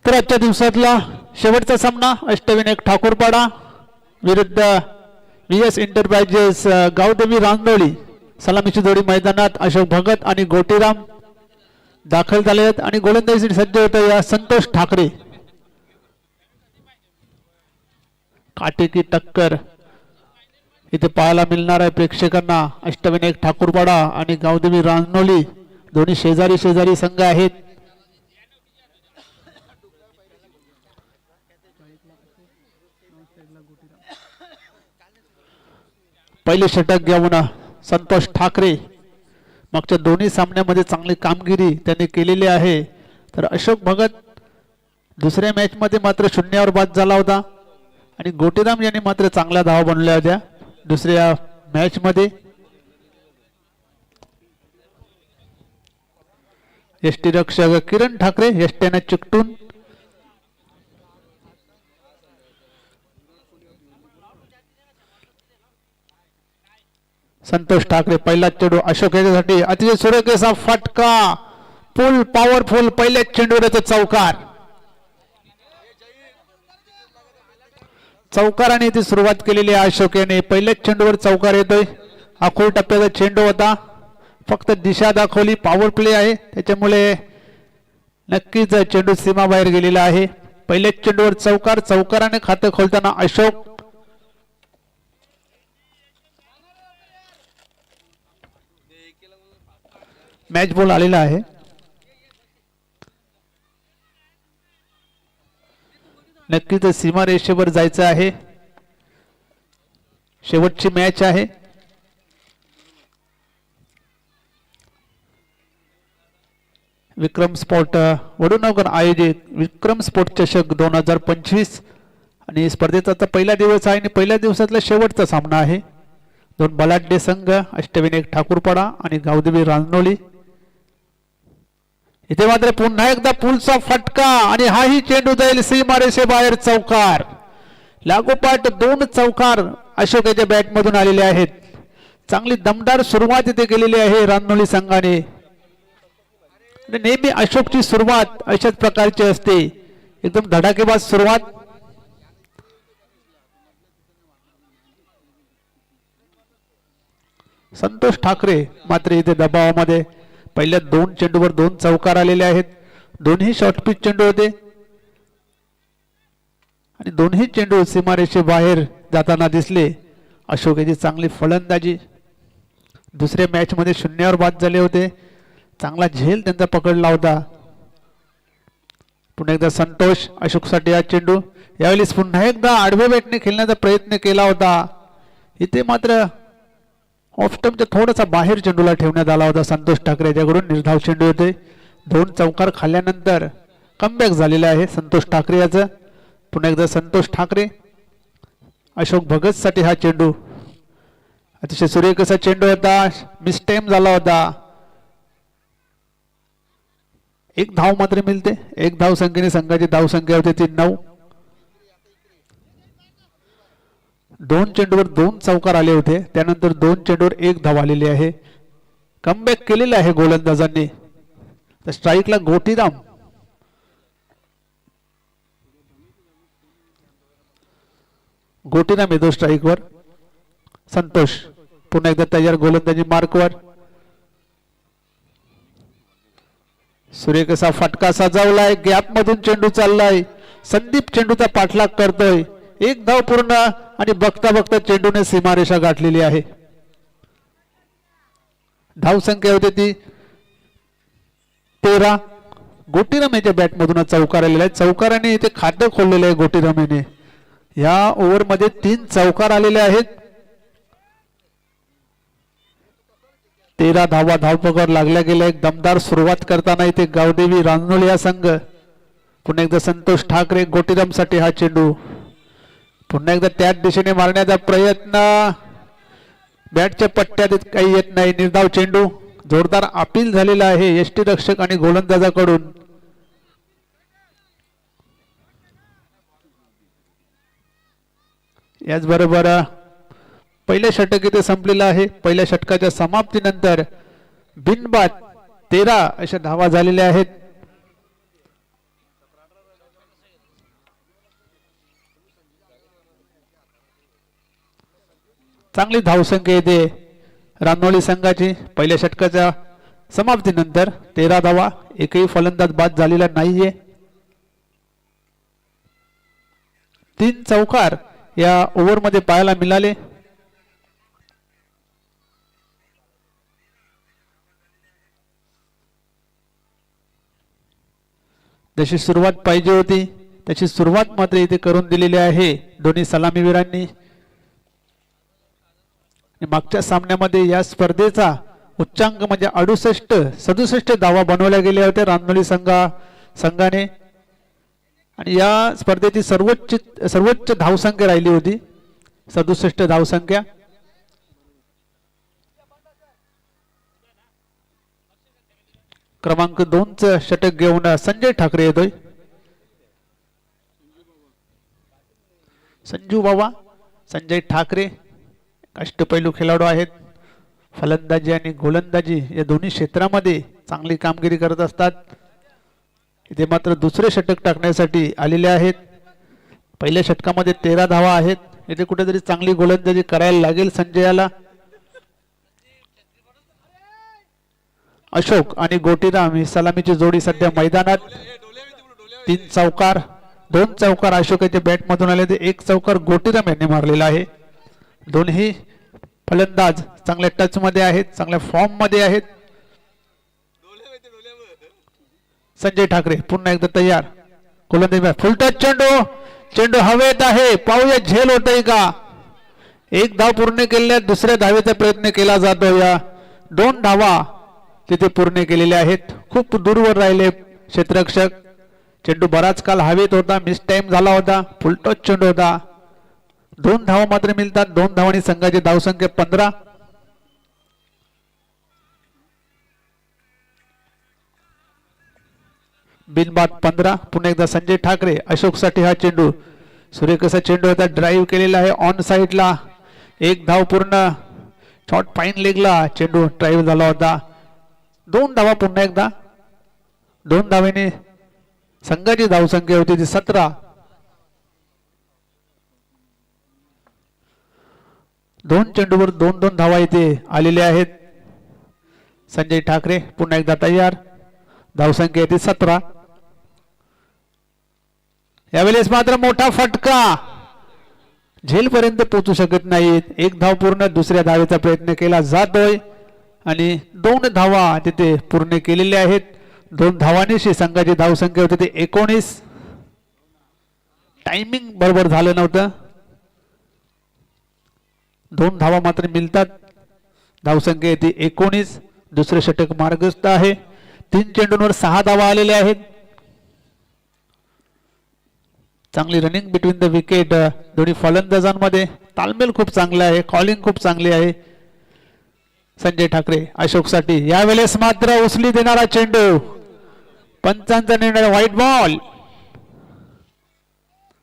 तर आजच्या दिवसातला शेवटचा सामना अष्टविनायक ठाकूरपाडा विरुद्ध VS एंटरप्राइजेस गावदेवी रांजोळी सलामीची जोडी मैदानात अशोक भगत आणि गोटीराम दाखल झाले आहेत आणि गोलंदाजीसाठी सज्ज होते या संतोष ठाकरे। काटेकी टक्कर इथे पाहायला मिळणार आहे प्रेक्षकांना। अष्टविनायक ठाकूरपाडा आणि गावदेवी रांजोळी दोन्ही शेजारी शेजारी संघ आहेत। पहिले षटक घेऊन संतोष ठाकरे मागच्या दोन्ही सामन्यामध्ये चांगली कामगिरी त्यांनी केलेली आहे। तर अशोक भगत दुसऱ्या मॅच मध्ये मात्र शून्यावर बाद झाला होता आणि गोटीराम यांनी मात्र चांगल्या धावा बनवल्या होत्या दुसऱ्या मॅच मध्ये। यष्टीरक्षक किरण ठाकरे यष्ट्याने चिकटून संतोष ठाकरे पहिला चेंडू अशोक याच्यासाठी अतिशय सुरेख असा फटका फुल पॉवरफुल पहिल्या चेंडूवर चौकार। चौकाराने इथे सुरुवात केलेली आहे अशोक याने पहिल्याच चेंडूवर चौकार येतोय। अखोल टप्प्याचा चेंडू होता फक्त दिशा दाखवली पॉवर प्ले आहे त्याच्यामुळे नक्कीच चेंडू सीमा बाहेर गेलेला आहे। पहिल्याच चेंडूवर चौकार चौकाराने खाते खोलताना अशोक मॅच बॉल आलेला आहे। नक्कीच सीमा रेषेवर जायचं आहे शेवटची मॅच आहे। विक्रम स्पोर्ट वडूनगर आयोजित विक्रम स्पोर्ट चषक 2025 आणि स्पर्धेचा आता पहिला दिवस आहे आणि पहिल्या दिवसातला शेवटचा सामना आहे। दोन बलाढ्य संघ अष्टविनायक ठाकूरपाडा आणि गावदेवी रांजोळी। इथे मात्र पुन्हा एकदा पुलचा फटका आणि हाही चेंडू जाईल सीमारेषे बाहेर चौकार। लागोपाठ दोन चौकार अशोक याच्या बॅट मधून आलेले आहेत। चांगली दमदार सुरुवात इथे केलेली आहे रांजोळी संघाने। नेहमी अशोकची सुरुवात अशाच प्रकारची असते एकदम धडाकेबाज सुरुवात। संतोष ठाकरे मात्र इथे दबावामध्ये पहिल्या दोन चेंडूवर दोन चौकार आलेले आहेत। दोन्ही शॉर्ट पिच चेंडू होते आणि दोन्ही चेंडू सीमारेषे बाहेर जाताना दिसले। अशोक याची चांगली फलंदाजी दुसऱ्या मॅच मध्ये शून्यावर बाद झाले होते चांगला झेल त्यांचा पकडला होता। पुन्हा एकदा संतोष अशोक साठी हा चेंडू यावेळेस पुन्हा एकदा आडव्या बॅटने खेळण्याचा प्रयत्न केला होता। इथे मात्र ऑफ स्टंपच्या थोडासा बाहेर चेंडूला ठेवण्यात आला होता संतोष ठाकरे याच्याकडून निर्धाव चेंडू होते। दोन चौकार खाल्ल्यानंतर कमबॅक झालेला आहे संतोष ठाकरे याचं। पुन्हा एकदा संतोष ठाकरे अशोक भगत साठी हा चेंडू अतिशय सुरेख असा चेंडू होता मिसटाइम झाला होता। एक धाव मात्र मिळते एक धाव संख्येने संघाची धाव संख्या होती ती 9। दोन चेंडूवर दोन चौकार आले होते त्यानंतर दोन चेंडूवर एक धाव आलेली आहे। कमबॅक केलेला आहे गोलंदाजांनी। तर स्ट्राईकला गोटीराम येतो स्ट्राईकवर। संतोष पुन्हा एकदा तयार गोलंदाजी मार्कवर। सुरेख असा फटका सजावलाय गॅप मधून चेंडू चाललाय संदीप चेंडूचा पाठलाग करतोय। एक धाव पूर्ण आणि बघता बघता चेंडूने सीमारेषा गाठलेली आहे। धाव संख्या होती ती 13। गोटीराम याच्या बॅट मधून चौकार आलेला आहे चौकाराने इथे खातं खोललेलं आहे गोटीराम याने। या ओव्हर मध्ये 3 चौकार आलेले आहेत। 13 धावा धावपगार लागल्या गेल्या एक दमदार सुरुवात करताना इथे गावदेवी रांजोळी हा संघ। पुन्हा एकदा संतोष ठाकरे गोटीराम साठी हा चेंडू पुन्हा एकदा त्याच दिशेने मारण्याचा प्रयत्न बॅटच्या पट्ट्यात काही येत नाही निर्धाव चेंडू। जोरदार अपील झालेला आहे यष्टीरक्षक आणि गोलंदाजाकडून। याचबरोबर पहिलं षटक इथे संपलेलं आहे। पहिल्या षटकाच्या समाप्तीनंतर बिनबाद 13 अशा धावा झालेल्या आहेत। चांगली धावसंख्या येते रानोली संघाची पहिल्या षटकाच्या समाप्तीनंतर 13 धावा, एकही फलंदाज बाद झालेला नाहीये. 3 चौकार या ओव्हर मध्ये पाहायला मिळाले. जशी सुरुवात पाहिजे होती त्याची सुरुवात मात्र इथे करून दिलेली आहे दोन्ही सलामीवीरांनी. मागच्या सामन्यामध्ये या स्पर्धेचा उच्चांक म्हणजे 67 धावा बनवल्या गेल्या होत्या रानोली संघाने आणि या स्पर्धेची सर्वोच्च धावसंख्या राहिली होती 67 धावसंख्या. क्रमांक 2 चं षटक घेऊन संजय ठाकरे येतोय. संजू बाबा संजय ठाकरे अष्टपैलू खेळाडू आहेत. फलंदाजी आणि गोलंदाजी या दोन्ही क्षेत्रामध्ये चांगली कामगिरी करत असतात. इथे मात्र दुसरे षटक टाकण्यासाठी आलेले आहेत. पहिल्या षटकामध्ये 13 धावा आहेत. इथे कुठेतरी चांगली गोलंदाजी करायला लागेल संजयाला. अशोक आणि गोटीराम ही सलामीची जोडी सध्या मैदानात. 3 चौकार, 2 चौकार अशोकाच्या बॅट मधून आले तर 1 चौकार गोटीराम यांनी मारलेला आहे. दोन्ही फलंदाज चांगल्या टच मध्ये आहेत, चांगल्या फॉर्म मध्ये आहेत. संजय ठाकरे पुन्हा एकदा तयार. गोलंदाजी फुल टच चेंडू हवेत आहे. पाहूया झेल होतय का. 1 धाव पूर्ण केलेल्या दुसऱ्या धावेचा प्रयत्न केला जातो. या 2 धावा तिथे पूर्ण केलेल्या आहेत. खूप दूरवर राहिले क्षेत्ररक्षक. चेंडू बराच काल हवेत होता, मिस टाइम झाला होता, फुल टच चेंडू होता. 2 धावा मात्र मिळतात. 2 धावांनी संघाची धावसंख्या 15. बिनबाद 15. पुन्हा एकदा संजय ठाकरे. अशोक साठी हा चेंडू सुरेख असा चेंडू होता. ड्राईव्ह केलेला आहे ऑन साइडला. 1 धाव पूर्ण. शॉर्ट फाईन लेगला चेंडू ड्राईव्ह झाला होता. 2 धावा पुन्हा एकदा. 2 धावेने संघाची धावसंख्या होती ती 17. 2 चेंडूवर 2-2 धावा इथे आलेल्या आहेत. संजय ठाकरे पुन्हा एकदा तयार. धावसंख्या येते 17. यावेळेस मात्र मोठा फटका. झेल पर्यंत पोहोचू शकत नाहीत. 1 धाव पूर्ण. दुसऱ्या धावेचा प्रयत्न केला जातोय आणि 2 धावा तिथे पूर्ण केलेल्या आहेत. 2 धावांनीशी संघाची धावसंख्या होती ती 19. टायमिंग बरोबर झालं नव्हतं. 2 धावा मात्र मिळतात. धावसंख्या येते 19. दुसरे षटक मार्गस्थ आहे. 3 चेंडूंवर 6 धावा आलेल्या आहेत. चांगली रनिंग बिटवीन द विकेट. दोन्ही फलंदाजांमध्ये तालमेल खूप चांगला आहे. कॉलिंग खूप चांगली आहे. संजय ठाकरे अशोक साठी. यावेळेस मात्र उचली देणारा चेंडू. पंचांचा निर्णय व्हाईट बॉल.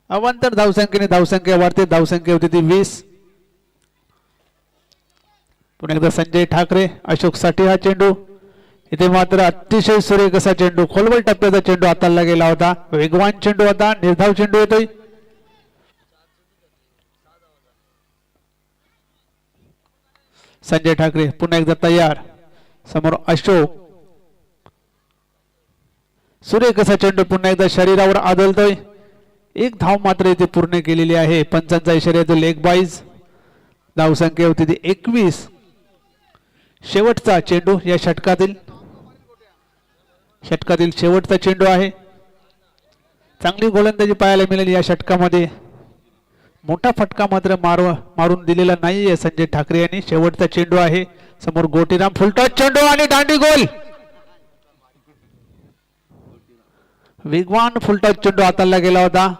अवांतर धावसंख्येने धावसंख्या वाढते. धावसंख्या होती ती 20. पुन्हा एकदा संजय ठाकरे. अशोक साठी हा चेंडू. इथे मात्र अतिशय सुरेख असा चेंडू. खोलवर टप्प्याचा चेंडू हाताळला गेला होता. वेगवान चेंडू होता. निर्धाव चेंडू येतोय. संजय ठाकरे पुन्हा एकदा तयार. समोर अशोक. सुरेख असा चेंडू पुन्हा एकदा शरीरावर आदळतोय. 1 धाव मात्र इथे पूर्ण केलेली आहे. पंचांचा इशारा येतो लेग बाईज. धावसंख्या होती ती 21. शेवटचा चेंडू या षटकातील शेवटचा चेंडू आहे. चांगली गोलंदाजी पाहायला मिळेल या षटकामध्ये. मोठा फटका मात्र मारून दिलेला नाहीये संजय ठाकरे यांनी. शेवटचा चेंडू आहे. समोर गोटीराम. फुलटॉस चेंडू आणि दांडी गोल. वेगवान फुलटॉस चेंडू हाताळला गेला होता.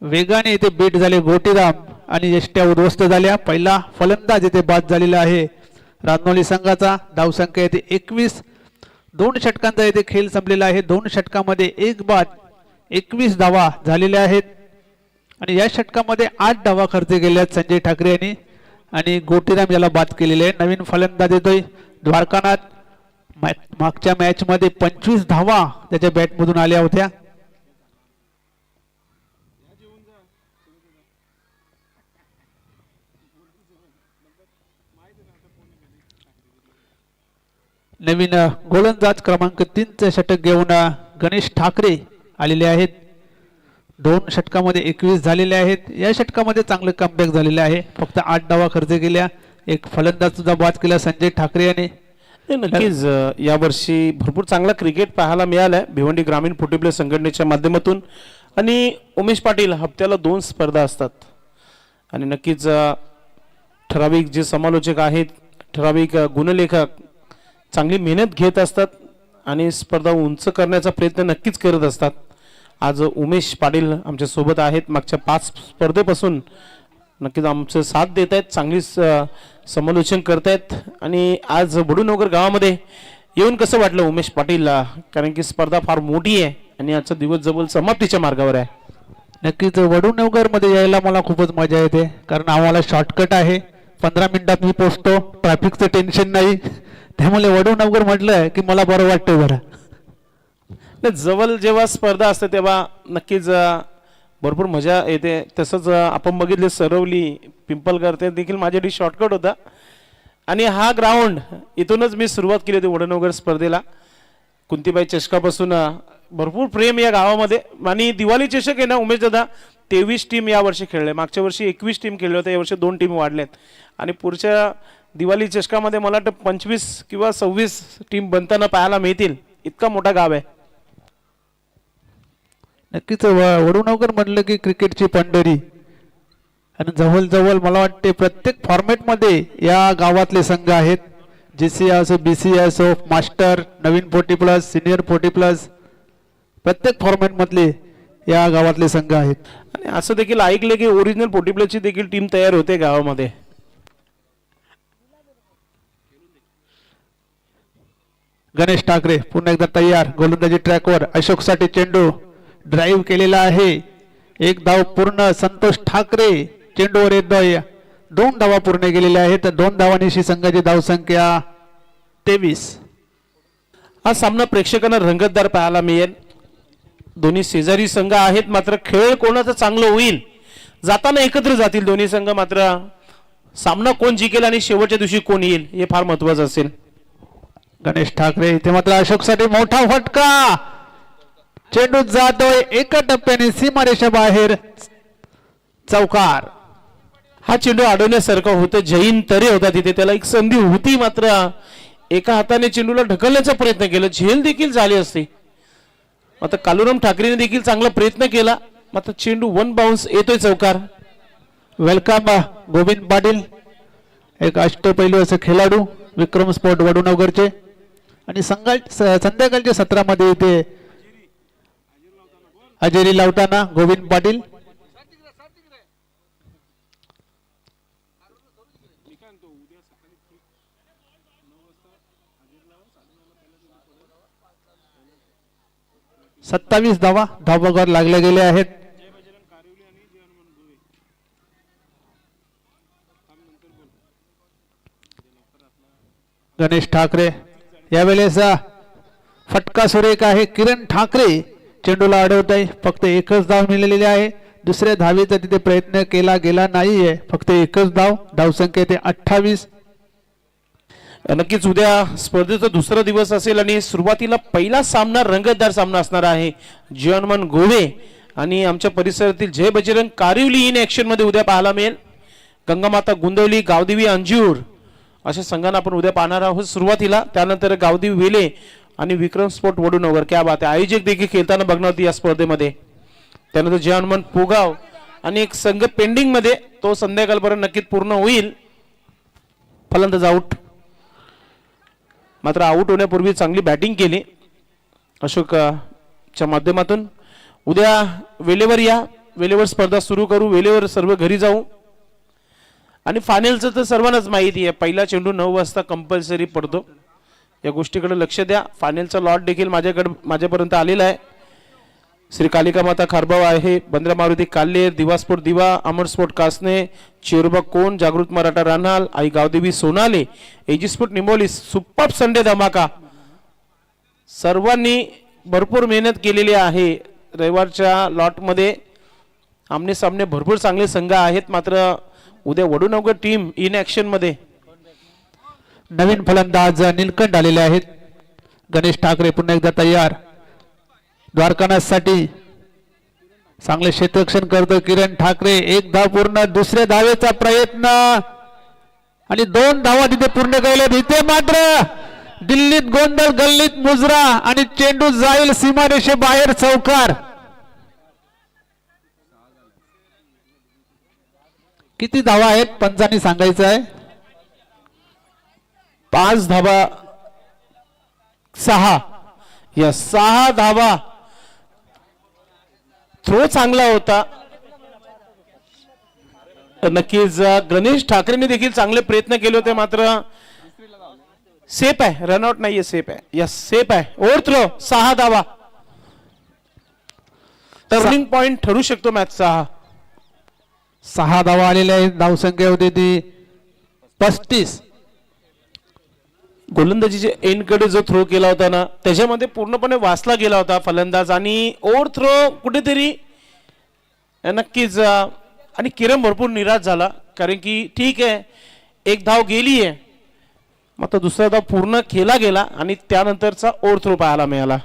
वेगाने इथे बीट झाले गोटीराम आणि यष्ट्या उद्ध्वस्त झाल्या. पहिला फलंदाज इथे बाद झालेला आहे रानोली संघाचा. धावसंख्या येते 21. 2 षटकांचा इथे खेळ संपलेला आहे. 2 षटकामध्ये 1 बाद. 21 धावा झालेल्या आहेत आणि या षटकामध्ये 8 धावा खर्च केल्या आहेत संजय ठाकरे यांनी आणि गोटीराम याला बाद केलेले आहे. नवीन फलंदाज येतोय द्वारकानाथ. मागच्या मॅच मध्ये 25 धावा त्याच्या बॅट मधून आल्या होत्या. नवीन गोलंदाज क्रमांक 3चे षटक घेऊन गणेश ठाकरे आलेले आहेत. 2 षटकामध्ये 21 झालेले आहेत. या षटकामध्ये चांगलं कमबॅक झालेलं आहे. फक्त 8 धावा खर्च केल्या. एक फलंदाज सुद्धा बाद केला संजय ठाकरे याने. नक्कीच यावर्षी भरपूर चांगला क्रिकेट पाहायला मिळालाय भिवंडी ग्रामीण फुटीप्ले संघटनेच्या माध्यमातून. आणि उमेश पाटील हप्त्याला 2 स्पर्धा असतात आणि नक्कीच ठराविक जे समालोचक आहेत, ठराविक गुणलेखक चांगली मेहनत घेत असतात आणि स्पर्धा उंच करण्याचा प्रयत्न नक्कीच करत असतात. आज उमेश पाटील आमच्या सोबत आहेत. मागच्या 5 स्पर्धेपासून नक्कीच आमचं साथ देत आहेत, चांगली समालोचन करतायत. आणि आज वडूनगर गावामध्ये येऊन कसं वाटलं उमेश पाटीलला? कारण की स्पर्धा फार मोठी आहे आणि आजचा दिवस जवळ समाप्तीच्या मार्गावर आहे. नक्कीच वडूनगर मध्ये यायला मला खूपच मजा येते, कारण आम्हाला शॉर्टकट आहे. 15 मिनिटात मी पोहोचतो, ट्रॅफिकचं टेन्शन नाही. त्यामुळे वडूनगर म्हटलं की मला बरं वाटतं. बरं जवळ जेव्हा स्पर्धा असते तेव्हा नक्कीच भरपूर मजा येते. तसंच आपण बघितले सरवली पिंपलकर ते देखील माझ्यासाठी शॉर्टकट होता. आणि हा ग्राउंड इथूनच मी सुरुवात केली होती वडूनगर स्पर्धेला. कुंतीबाई चषकापासून भरपूर प्रेम या गावामध्ये. आणि दिवाळी चषक आहे ना उमेश दादा, 23 टीम यावर्षी खेळले. मागच्या वर्षी 21 टीम खेळले होते, यावर्षी 2 टीम वाढल्यात. आणि पुढच्या दिवाळी चषकामध्ये मला वाटतं 25 किंवा 26 टीम बनताना पाहायला मिळतील. इतका मोठा गाव आहे. नक्कीच वडूनगर म्हटलं की क्रिकेटची पंढरी. आणि जवळ मला वाटते प्रत्येक फॉर्मॅटमध्ये या गावातले संघ आहेत. JC असो, BC असो, मास्टर, नवीन 40+, सिनियर 40+, प्रत्येक फॉर्मॅटमधले या गावातले संघ आहेत. आणि असं देखील ऐकले की ओरिजिनल 40+ची देखील टीम तयार होते गावामध्ये. गणेश ठाकरे पुन्हा एकदा तयार. गोलंदाजी ट्रॅकवर. अशोकसाठी चेंडू ड्राईव्ह केलेला आहे. 1 धाव पूर्ण. संतोष ठाकरे चेंडूवर येतोय. 2 धावा पूर्ण केलेल्या आहेत. 2 धावांनीशी संघाची धावसंख्या 23. हा सामना प्रेक्षकांना रंगतदार पाहायला मिळेल. दोन्ही शेजारी संघ आहेत, मात्र खेळ कोणाचं चांगलं होईल, जाताना एकत्र जातील दोन्ही संघ. मात्र सामना कोण जिंकेल आणि शेवटच्या दिवशी कोण येईल हे फार महत्वाचं असेल. गणेश ठाकरे इथे मात्र अशोकसाठी मोठा फटका. चेंडू जातोय एका टप्प्याने सीमारेषा बाहेर. चौकार. हा चेंडू अडवण्यासारखा होतं. जैन तरे होता तिथे, त्याला एक संधी होती, मात्र एका हाताने चेंडूला ढकलण्याचा प्रयत्न केला. झेल देखील झाली असते. मात्र कालुराम ठाकरेने देखील चांगला प्रयत्न केला. मात्र चेंडू 1 बाउन्स येतोय. चौकार. वेलकम गोविंद पाटील, एक अष्टपैलू असे खेळाडू विक्रम स्पोर्ट वडूनगरचे. आणि संध्याकाळच्या सत्रामध्ये इथे हजेरी लावताना गोविंद पाटील. सत्तावीस धावा धावबगावर लागल्या गेल्या आहेत. गणेश ठाकरे यावेळेस फटका सुरेख आहे. किरण ठाकरे चेंडूला अडवत आहे. फक्त 1च धाव मिळालेली आहे. दुसऱ्या धावेचा तिथे प्रयत्न केला गेला नाहीये. फक्त 1च धाव. धावसंख्या ते 28. नक्कीच उद्या स्पर्धेचा दुसरा दिवस असेल आणि सुरुवातीला पहिला सामना रंगतदार सामना असणार आहे. जीवनमान गोवे आणि आमच्या परिसरातील जय बजरंग कारिवली इन ऍक्शन मध्ये उद्या पाहायला मिळेल. गंगामाता गुंदवली, गावदेवी अंजूर अशा संघांना आपण उद्या पाहणार आहोत सुरुवातीला. त्यानंतर गावदेवी वेले आणि विक्रम स्पोर्ट वडूनगर. क्या बात आहे. आयोजक देखील खेळताना बघणार होती या स्पर्धेमध्ये. त्यानंतर जय हनुमान पोगाव आणि एक संघ पेंडिंग मध्ये, तो संध्याकाळपर्यंत नक्कीच पूर्ण होईल. फलंदाज आउट. मात्र आउट होण्यापूर्वी चांगली बॅटिंग केली अशोकच्या माध्यमातून. उद्या वेलेवर या, वेलेवर स्पर्धा सुरू करू, वेलेवर सर्व घरी जाऊ. आणि फायनलचं तर सर्वांनाच माहिती आहे, पहिला चेंडू 9 वाजता कंपल्सरी पडतो. या गोष्टीकडे लक्ष द्या. फायनलचा लॉट देखील माझ्यापर्यंत आलेला आहे. श्री कालिका माता खारबाव आहे, बंद्रा मारुती काल्लेर, दिवास्फोट दिवा, अमर स्पोर्ट कासने, चिरुबा कोण, जागृत मराठा रान्हाल, आई गावदेवी सोनाले, एजी स्पोर्ट निंबोली. सुपर संडे धमाका. सर्वांनी भरपूर मेहनत केलेली आहे. रविवारच्या लॉटमध्ये आमने सामने भरपूर चांगले संघ आहेत. मात्र उद्या वडूनगर टीम इन ऍक्शन मध्ये नवीन फलंदाज निलकंठ आलेले आहेत. गणेश ठाकरे पुन्हा एकदा तयार द्वारकानाथसाठी. चांगले क्षेत्ररक्षण करतो किरण ठाकरे. एक धाव पूर्ण. दुसऱ्या धावेचा प्रयत्न आणि 2 धावा तिथे पूर्ण केल्यात. इथे मात्र दिल्लीत गोंधळ, गल्लीत मुजरा आणि चेंडू जाईल सीमारेषे बाहेर. चौकार. किती धावा आहेत पंचांनी सांगायचं आहे? 5 धावा. 6. या 6 धावा. थ्रो चांगला होता. नक्कीच गणेश ठाकरेंनी देखील चांगले प्रयत्न केले होते, मात्र सेफ आहे. रनआउट नाहीये, सेफ आहे. यस, सेफ आहे. Over throw. 6 धावा. टर्निंग पॉइंट ठरू शकतो मॅचचा. 6 धावा आलेल्या आहेत. धावसंख्या होती ती 35. गोलंदाजीच्या एंडकडे जो थ्रो केला होता ना, त्याच्यामध्ये पूर्णपणे वाचला गेला होता फलंदाज आणि ओव्हर थ्रो कुठेतरी नक्कीच. आणि किरण भरपूर निराश झाला, कारण की ठीक आहे एक धाव गेली आहे, मात्र दुसरा धाव पूर्ण केला गेला आणि त्यानंतरचा ओव्हर थ्रो पाहायला मिळाला.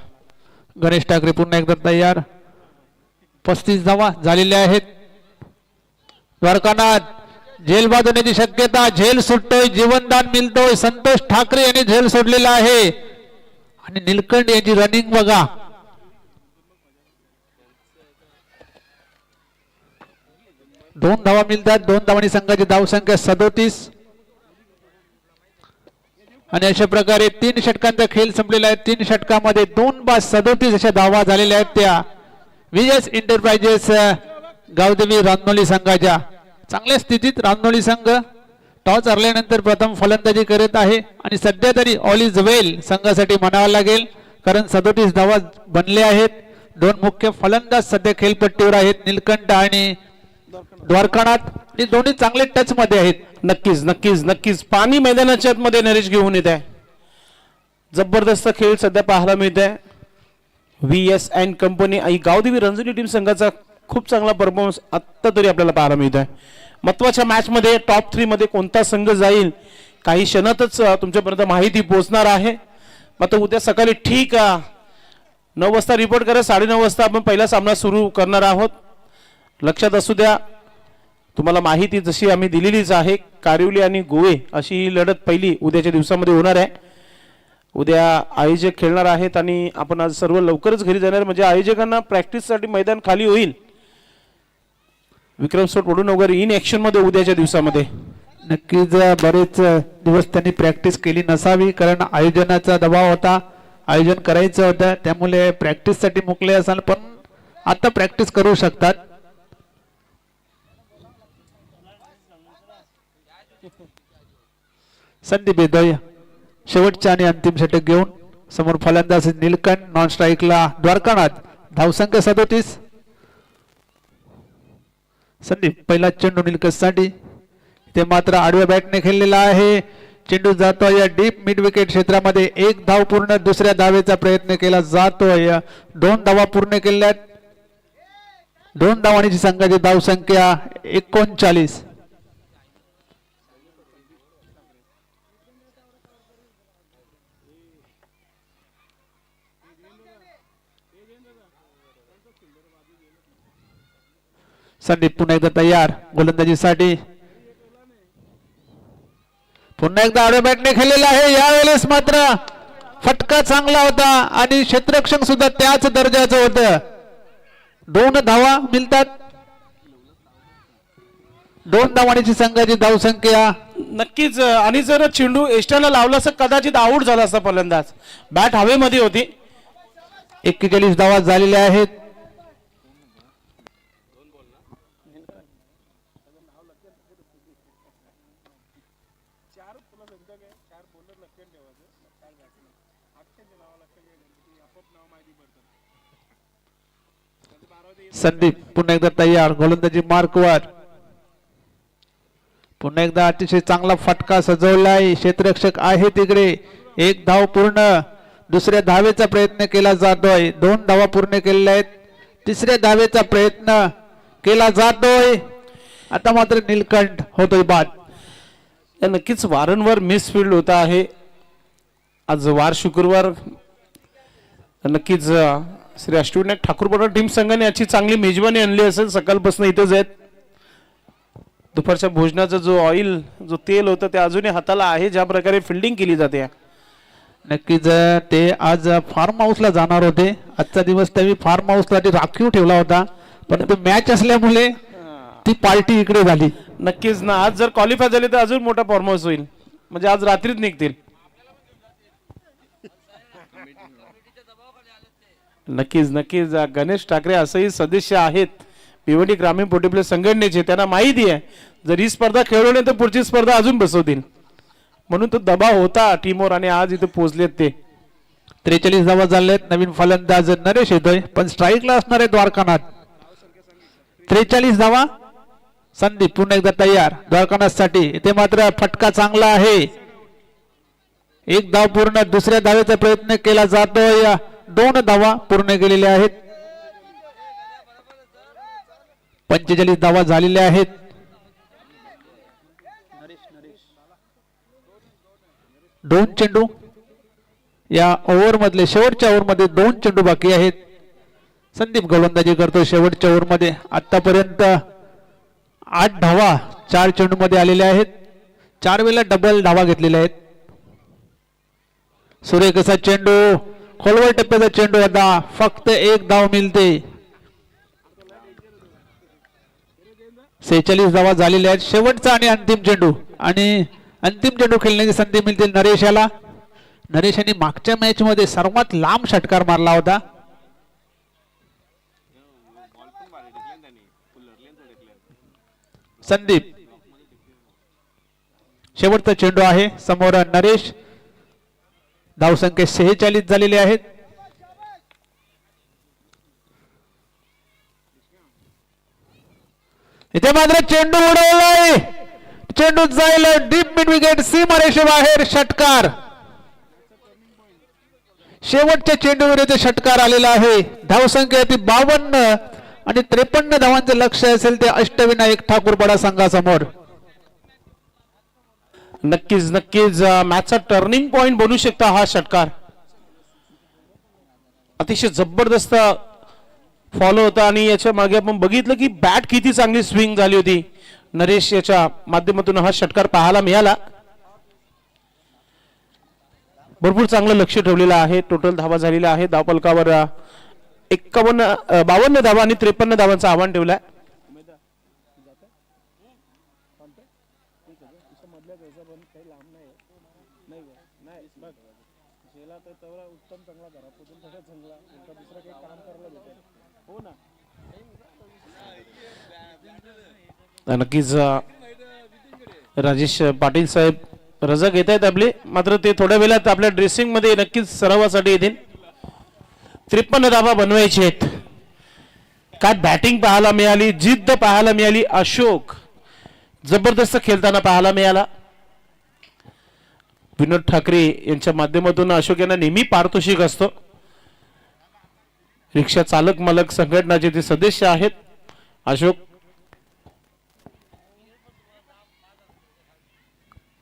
गणेश ठाकरे पुन्हा एकदा तयार. 35 धावा झालेल्या आहेत. द्वारकानाथ झेल बांधण्याची शक्यता. झेल सुटतोय, जीवनदान मिळतोय. संतोष ठाकरे यांनी झेल सोडलेला आहे आणि निलकंठ यांची रनिंग बघा. दोन धावा मिळतात. 2 धावांनी संघाची धावसंख्या 37 आणि अशा प्रकारे 3 षटकांचा खेळ संपलेला आहे. 3 षटकामध्ये 2/37 अशा धावा झालेल्या आहेत त्या विजय एंटरप्राइजेस गावदेवी रानोली संघाच्या. चांगल्या स्थितीत रानोली संघ टॉस हरल्यानंतर प्रथम फलंदाजी करत आहे आणि सध्या तरी ऑल इज वेल संघासाठी म्हणावं लागेल, कारण 37 धावा बनले आहेत. 2 मुख्य फलंदाज सध्या खेळपट्टीवर आहेत, निलकंठ आणि द्वारकानाथ. आणि दोन्ही चांगले टच मध्ये आहेत. नक्कीच नक्कीच नक्कीच. पाणी मैदानाच्या आतमध्ये नरेश घेऊन येत आहे. जबरदस्त खेळ सध्या पाहायला मिळत आहे. VS अँड कंपनी आणि गावदेवी रणजी टीम संघाचा खूप चांगला परफॉर्मन्स आता तरी आपल्याला पाहायला मिळत आहे. महत्वाच्या मॅच मध्ये टॉप 3 मध्ये कोणता संघ जाईल काही क्षणातच तुमच्यापर्यंत माहिती पोहोचणार आहे. मात्र उद्या सकाळी ठीक 9 वाजता रिपोर्ट करा. 9:30 वाजता आपण पहिला सामना सुरू करणार आहोत. लक्षात असू द्या, तुम्हाला माहिती जशी आम्ही दिलेलीच आहे. कारिवली आणि गोवे अशी ही लढत पहिली उद्याच्या दिवसामध्ये होणार आहे. उद्या आयोजक खेळणार आहेत आणि आपण आज सर्व लवकरच घरी जाणार, म्हणजे आयोजकांना प्रॅक्टिससाठी मैदान खाली होईल. विक्रम सोट वडून वगैरे इन ऍक्शन मध्ये उद्याच्या दिवसामध्ये नक्कीच बरेच दिवस त्यांनी प्रॅक्टिस केली नसावी, कारण आयोजनाचा दबाव होता, आयोजन करायचं होतं, त्यामुळे प्रॅक्टिससाठी मोकळे असाल, पण आता प्रॅक्टिस करू शकतात. संदीप बेदोय शेवटच्या आणि अंतिम षटक घेऊन. समोर फलंदाज निलकंठ. नॉन स्ट्राईकला द्वारकानाथ. धावसंख्या 37. संदीप पहिला चेंडू निलकंठसाठी. ते मात्र आडव्या बॅटने खेळलेला आहे. चेंडू जातोय या डीप मिड विकेट क्षेत्रामध्ये. 1 धाव पूर्ण. दुसऱ्या धावेचा प्रयत्न केला जातोय. 2 धावा पूर्ण केल्यात. 2 धावांची संघाची धावसंख्या 39. संदीप पुन्हा एकदा तयार गोलंदाजीसाठी. पुन्हा एकदा आडव्या बॅटने खेळलेला आहे. यावेळेस मात्र फटका चांगला होता आणि क्षेत्ररक्षण सुद्धा त्याच दर्जाचं होतं. 2 धावा मिळतात. 2 धावांची संघाची धावसंख्या. नक्कीच. आणि जर चेंडू एस्टाला लावला असं कदाचित आऊट झाला असता फलंदाज. बॅट हवेमध्ये होती. 41 धावा झालेल्या आहेत. संदीप पुन्हा एकदा तयार गोलंदाजी मार्कवर. पुन्हा एकदा अतिशय चांगला फटका सजवलाय. क्षेत्ररक्षक आहे तिकडे. 1 धाव पूर्ण. दुसऱ्या धावेचा प्रयत्न केला जातोय. 2 धावा पूर्ण केलेल्या आहेत. तिसऱ्या धावेचा प्रयत्न केला जातोय. आता मात्र निलकंठ होतोय बाद. नक्कीच वारंवार मिसफील्ड होता आहे. आज वार शुक्रवार नक्कीच श्री अष्टविनायक ठाकूरपडा टीम संघाने याची चांगली मेजवानी आणली असेल. सकाळपासून इथेच आहेत. दुपारच्या भोजनाचं जो ऑइल जो तेल होतं ते अजूनही हाताला आहे. ज्या प्रकारे फिल्डिंग केली जाते नक्कीच ते आज फार्म हाऊसला जाणार होते. आजचा दिवस त्यांनी फार्म हाऊसला राखीव ठेवला होता, परंतु मॅच असल्यामुळे ती पार्टी इकडे झाली. नक्कीच ना. आज जर क्वालिफाय झाले तर अजून मोठा फॉर्म हाऊस होईल. म्हणजे आज रात्रीच निघतील. नक्कीच नक्कीच. गणेश ठाकरे असंही सदस्य आहेत भिवंडी ग्रामीण पोटीप्ले संघटनेचे. त्यांना माहिती आहे जर ही स्पर्धा खेळवली तर पुढची स्पर्धा अजून बसवतील, म्हणून तो दबाव होता टीमवर आणि आज इथे पोहोचलेत ते. 43 धावा झालेत. नवीन फलंदाज नरेश येतोय, पण स्ट्राईकला असणार आहे द्वारकानाथ. 43 धावा. संदीप पुन्हा एकदा तयार द्वारकानाथ साठी. इथे मात्र फटका चांगला आहे. एक धाव पूर्ण. दुसऱ्या धावेचा प्रयत्न केला जातोय. 2 धावा पूर्ण केलेल्या आहेत. 45 धावा झालेल्या आहेत. दोन चेंडू या ओव्हर मधले शेवटच्या ओव्हर मध्ये 2 चेंडू बाकी आहेत. संदीप गोलंदाजी करतो शेवटच्या ओव्हर मध्ये. आतापर्यंत 8 धावा 4 चेंडू मध्ये आलेल्या आहेत. 4 वेळेला डबल धावा घेतलेल्या आहेत. सुरेख असा चेंडू, खोलवर टप्प्याचा चेंडू. आता फक्त 1 धाव मिळते. 46 धावा झालेल्या आहेत. शेवटचा आणि अंतिम चेंडू, आणि अंतिम चेंडू खेळण्याची संधी मिळतील नरेश याला. नरेश यांनी मागच्या मॅच मध्ये सर्वात लांब षटकार मारला होता. संदीप शेवटचा चेंडू आहे. समोर नरेश. धावसंख्या 46 झालेली आहेत. इथे मात्र चेंडू उडवलाय. चेंडू जाईल डीप मिड विकेट सीमारेषेबाहेर. षटकार. शेवटच्या चेंडूवर इथे षटकार आलेला आहे. धावसंख्या ती 52 आणि 53 धावांचे लक्ष असेल ते अष्टविनायक ठाकूरपडा संघासमोर. नक्कीच नक्कीच. मॅचचा टर्निंग पॉइंट बनू शकता हा षटकार. अतिशय जबरदस्त फॉलो होता आणि याच्या मागे आपण बघितलं की बॅट किती चांगली स्विंग झाली होती. नरेश याच्या माध्यमातून हा षटकार पाहायला मिळाला. भरपूर चांगलं लक्ष ठेवलेलं आहे. टोटल धावा झालेल्या आहे. धावफलकावर 52 धावा आणि 53 धावांचं आव्हान ठेवलंय. नक्कीच राजेश पाटील साहेब रजा घेत आहेत आपली, मात्र ते थोड्या वेळात आपल्या ड्रेसिंग मध्ये नक्कीच सरावासाठी येतील. 53 धावा बनवायचे आहेत. काय बॅटिंग पाहायला मिळाली, जिद्द पाहायला मिळाली. अशोक जबरदस्त खेळताना पाहायला मिळाला. विनोद ठाकरे यांच्या माध्यमातून अशोक यांना नेहमी पारितोषिक असतो. रिक्षा चालक मालक संघटनाचे ते सदस्य आहेत. अशोक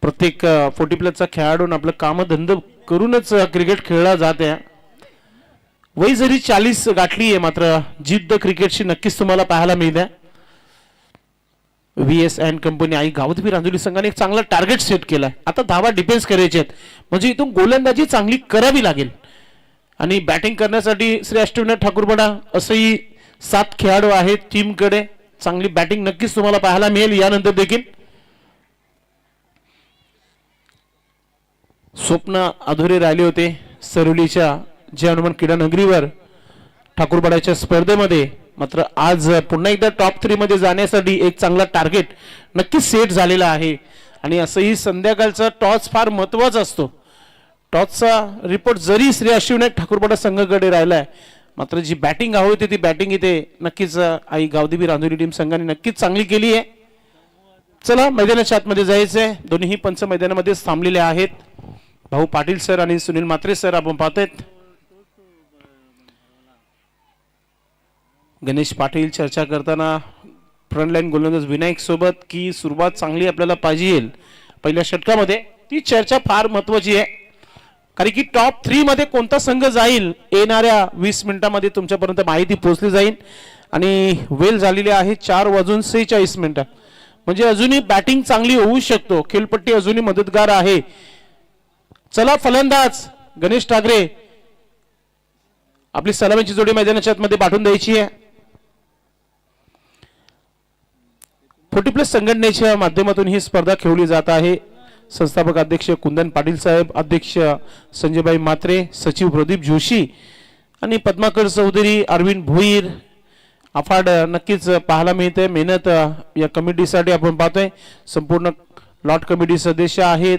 प्रत्येक 40+ खेळाडू आपलं कामधंद करूनच क्रिकेट खेळला जात आहे. वय जरी 40 गाठली आहे, मात्र जिद्द क्रिकेटची नक्कीच तुम्हाला पाहायला मिळते. VS अँड कंपनी आई गावदेवी रांजोली संघाने एक चांगला टार्गेट सेट केलाय. आता धावा डिफेन्स करायचे आहेत, म्हणजे इथून गोलंदाजी चांगली करावी लागेल. आणि बॅटिंग करण्यासाठी श्री अष्टविनायक ठाकूरपडा असंही 7 खेळाडू आहेत टीमकडे. चांगली बॅटिंग नक्कीच तुम्हाला पाहायला मिळेल यानंतर देखील. स्वप्न अधुरे राहिले होते सरुलीच्या जय हनुमान क्रीडा नगरीवर ठाकूरपडाच्या स्पर्धेमध्ये, मात्र आज पुन्हा एकदा टॉप 3 मध्ये जाण्यासाठी एक चांगला टार्गेट नक्कीच सेट झालेला आहे. आणि असंही संध्याकाळचा टॉस फार महत्वाचा असतो. टॉसचा रिपोर्ट जरी श्री अष्टविनायक ठाकूरपडा संघाकडे राहिलाय, मात्र जी बॅटिंग हवी होती ती बॅटिंग इथे नक्कीच आई गावदेवी रांजोली टीम संघाने नक्कीच चांगली केली आहे. चला मैदानाच्या आतमध्ये जायचंय. दोन्ही पंच मैदानामध्ये थांबलेले आहेत. भाऊ पाटील सर आणि सुनील म्हात्रे सर आपण पाहतोय. गणेश पाटील चर्चा करताना फ्रंटलाईन गोलंदाज विनायक सोबत की सुरुवात चांगली आपल्याला पाहिजे, पहिल्या षटकामध्ये, ती चर्चा फार महत्वाची आहे. कारण की टॉप 3 मध्ये कोणता संघ जाईल येणाऱ्या 20 मिनिटांमध्ये तुमच्यापर्यंत माहिती पोहोचली जाईल. आणि वेळ झालेली आहे 4:46. म्हणजे अजूनही बॅटिंग चांगली होऊ शकतो. खेळपट्टी अजूनही मदतगार आहे. चला फलंदाज गणेश ठाकरे, आपली सलामीची जोडी मैदानाच्या आतमध्ये पाठवून द्यायची आहे. 40+ संघटनेच्या माध्यमातून ही स्पर्धा खेळली जात आहे. संस्थापक अध्यक्ष कुंदन पाटील साहेब, अध्यक्ष संजयभाई म्हात्रे, सचिव प्रदीप जोशी आणि पद्माकर चौधरी, अरविंद भोईर. अफाट नक्कीच पाहायला मिळते मेहनत या कमिटीसाठी आपण पाहतोय. संपूर्ण लॉट कमिटी सदस्य आहेत,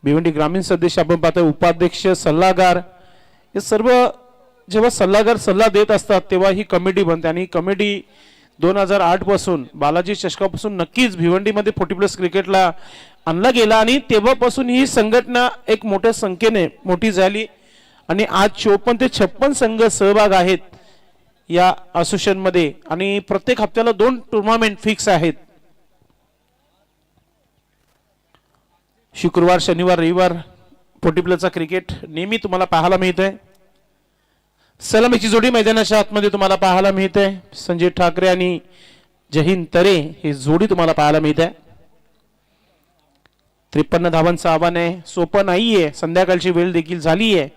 भिवंडी ग्रामीण सदस्य आपण पाहतोय, उपाध्यक्ष, सल्लागार. हे सर्व जेव्हा सल्लागार सल्ला देत असतात तेव्हा ही कमिटी बनते. आणि कमिटी 2008 पासून, बालाजी चषकापासून नक्कीच भिवंडीमध्ये 40+ क्रिकेटला आणला गेला. आणि तेव्हापासून ही संघटना एक मोठ्या संख्येने मोठी झाली. आणि आज 54 ते 56 संघ सहभाग आहेत या असोसिएशन मध्ये. आणि प्रत्येक हप्त्याला 2 टुर्नामेंट फिक्स आहेत. शुक्रवार, शनिवार, रविवार 40+चा क्रिकेट नेहमी तुम्हाला पाहायला मिळतंय. सलामीची जोडी मैदानाच्या आतमध्ये तुम्हाला पाहायला मिळते. संजय ठाकरे आणि जहीन तरे ही जोडी तुम्हाला पाहायला मिळते. 53 धावांचं आव्हान आहे. सोपं नाहीये. संध्याकाळची वेळ देखील झाली आहे.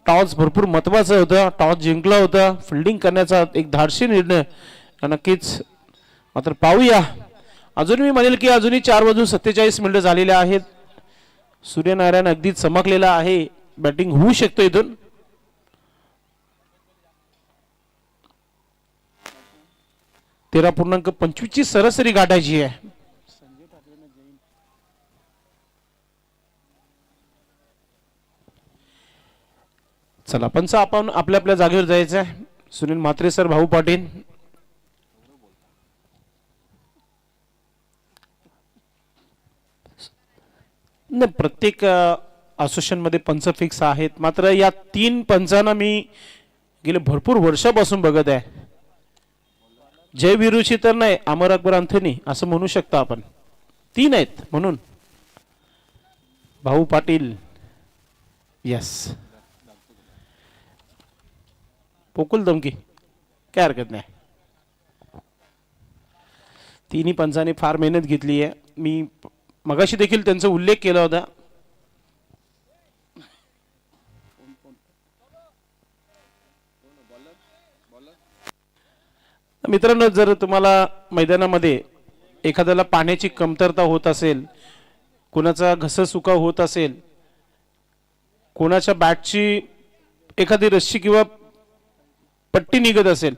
टॉस भरपूर महत्वाचं होतं. टॉस जिंकलं होतं. फिल्डिंग करण्याचा एक धाडसी निर्णय नक्कीच. मात्र पाहूया. अजून मी म्हणेल की अजूनही 4:47 झालेले आहेत. सूर्यनारायण अगदी चमकलेला आहे. बॅटिंग होऊ शकतो इथून. तेरा 13.25 ची सरासरी गाठायची आहे. चला पंच, आपण आपल्या आपल्या जागेवर जायचं आहे. सुनील म्हात्रे सर, भाऊ पाटील. प्रत्येक असोसिएशन मध्ये पंच फिक्स आहेत. मात्र या 3 पंचांना मी गेले भरपूर वर्षापासून बघत आहे. जय विरुची तर नाही, अमर अकबर अंथनी असं म्हणू शकता आपण. 3 आहेत म्हणून. भाऊ पाटील, यस, पोकुल दमकी, काय हरकत नाही. 3ही पंचांनी फार मेहनत घेतली आहे. मी मगाशी देखील त्यांचा उल्लेख केला होता. मित्रांनो, जर तुम्हाला मैदानामध्ये एखाद्याला पाण्याची कमतरता होत असेल, कोणाचा घससुका होत असेल, कोणाच्या बॅटची एखादी रस्सी किंवा पट्टी निघत असेल,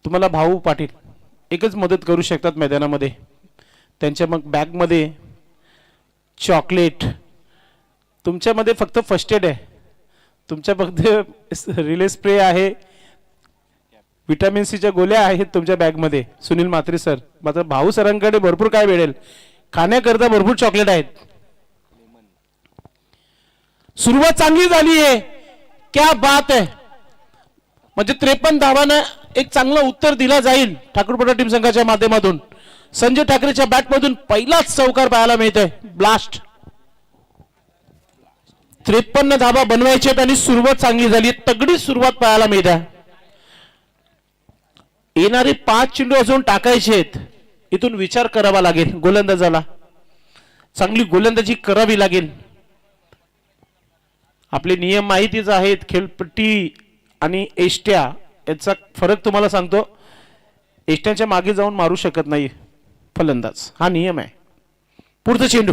तुम्हाला भाऊ पाटील एकच मदत करू शकतात मैदानामध्ये. त्यांच्या मग बॅगमध्ये चॉकलेट, तुमच्यामध्ये फक्त फर्स्ट एड आहे, तुमच्या फक्त रिले स्प्रे आहे, विटॅमिन सीच्या गोळ्या आहेत तुमच्या बॅगमध्ये. सुनील म्हात्रे सर, मात्र भाऊ सरांकडे भरपूर काय मिळेल, खाण्याकरता भरपूर चॉकलेट आहेत. सुरुवात चांगली झाली आहे, क्या बात आहे. म्हणजे 53 धावांना एक चांगलं उत्तर दिला जाईल ठाकूरपडा टीम संघाच्या माध्यमातून. संजय ठाकरेच्या बॅटमधून पहिलाच चौकार पाहायला मिळतोय. ब्लास्ट. 53 धावा बनवायच्यात आणि सुरुवात चांगली झाली, तगडी सुरुवात पाहायला मिळते. येणारे 5 चेंडू अजून टाकायचे आहेत. इथून विचार करावा लागेल गोलंदाजाला, चांगली गोलंदाजी करावी लागेल. आपले नियम माहितीच आहेत. खेळपट्टी आणि एष्ट्या याचा फरक तुम्हाला सांगतो. एष्ट्यांच्या मागे जाऊन मारू शकत नाही फलंदाज, हा नियम आहे. पुढचा चेंडू,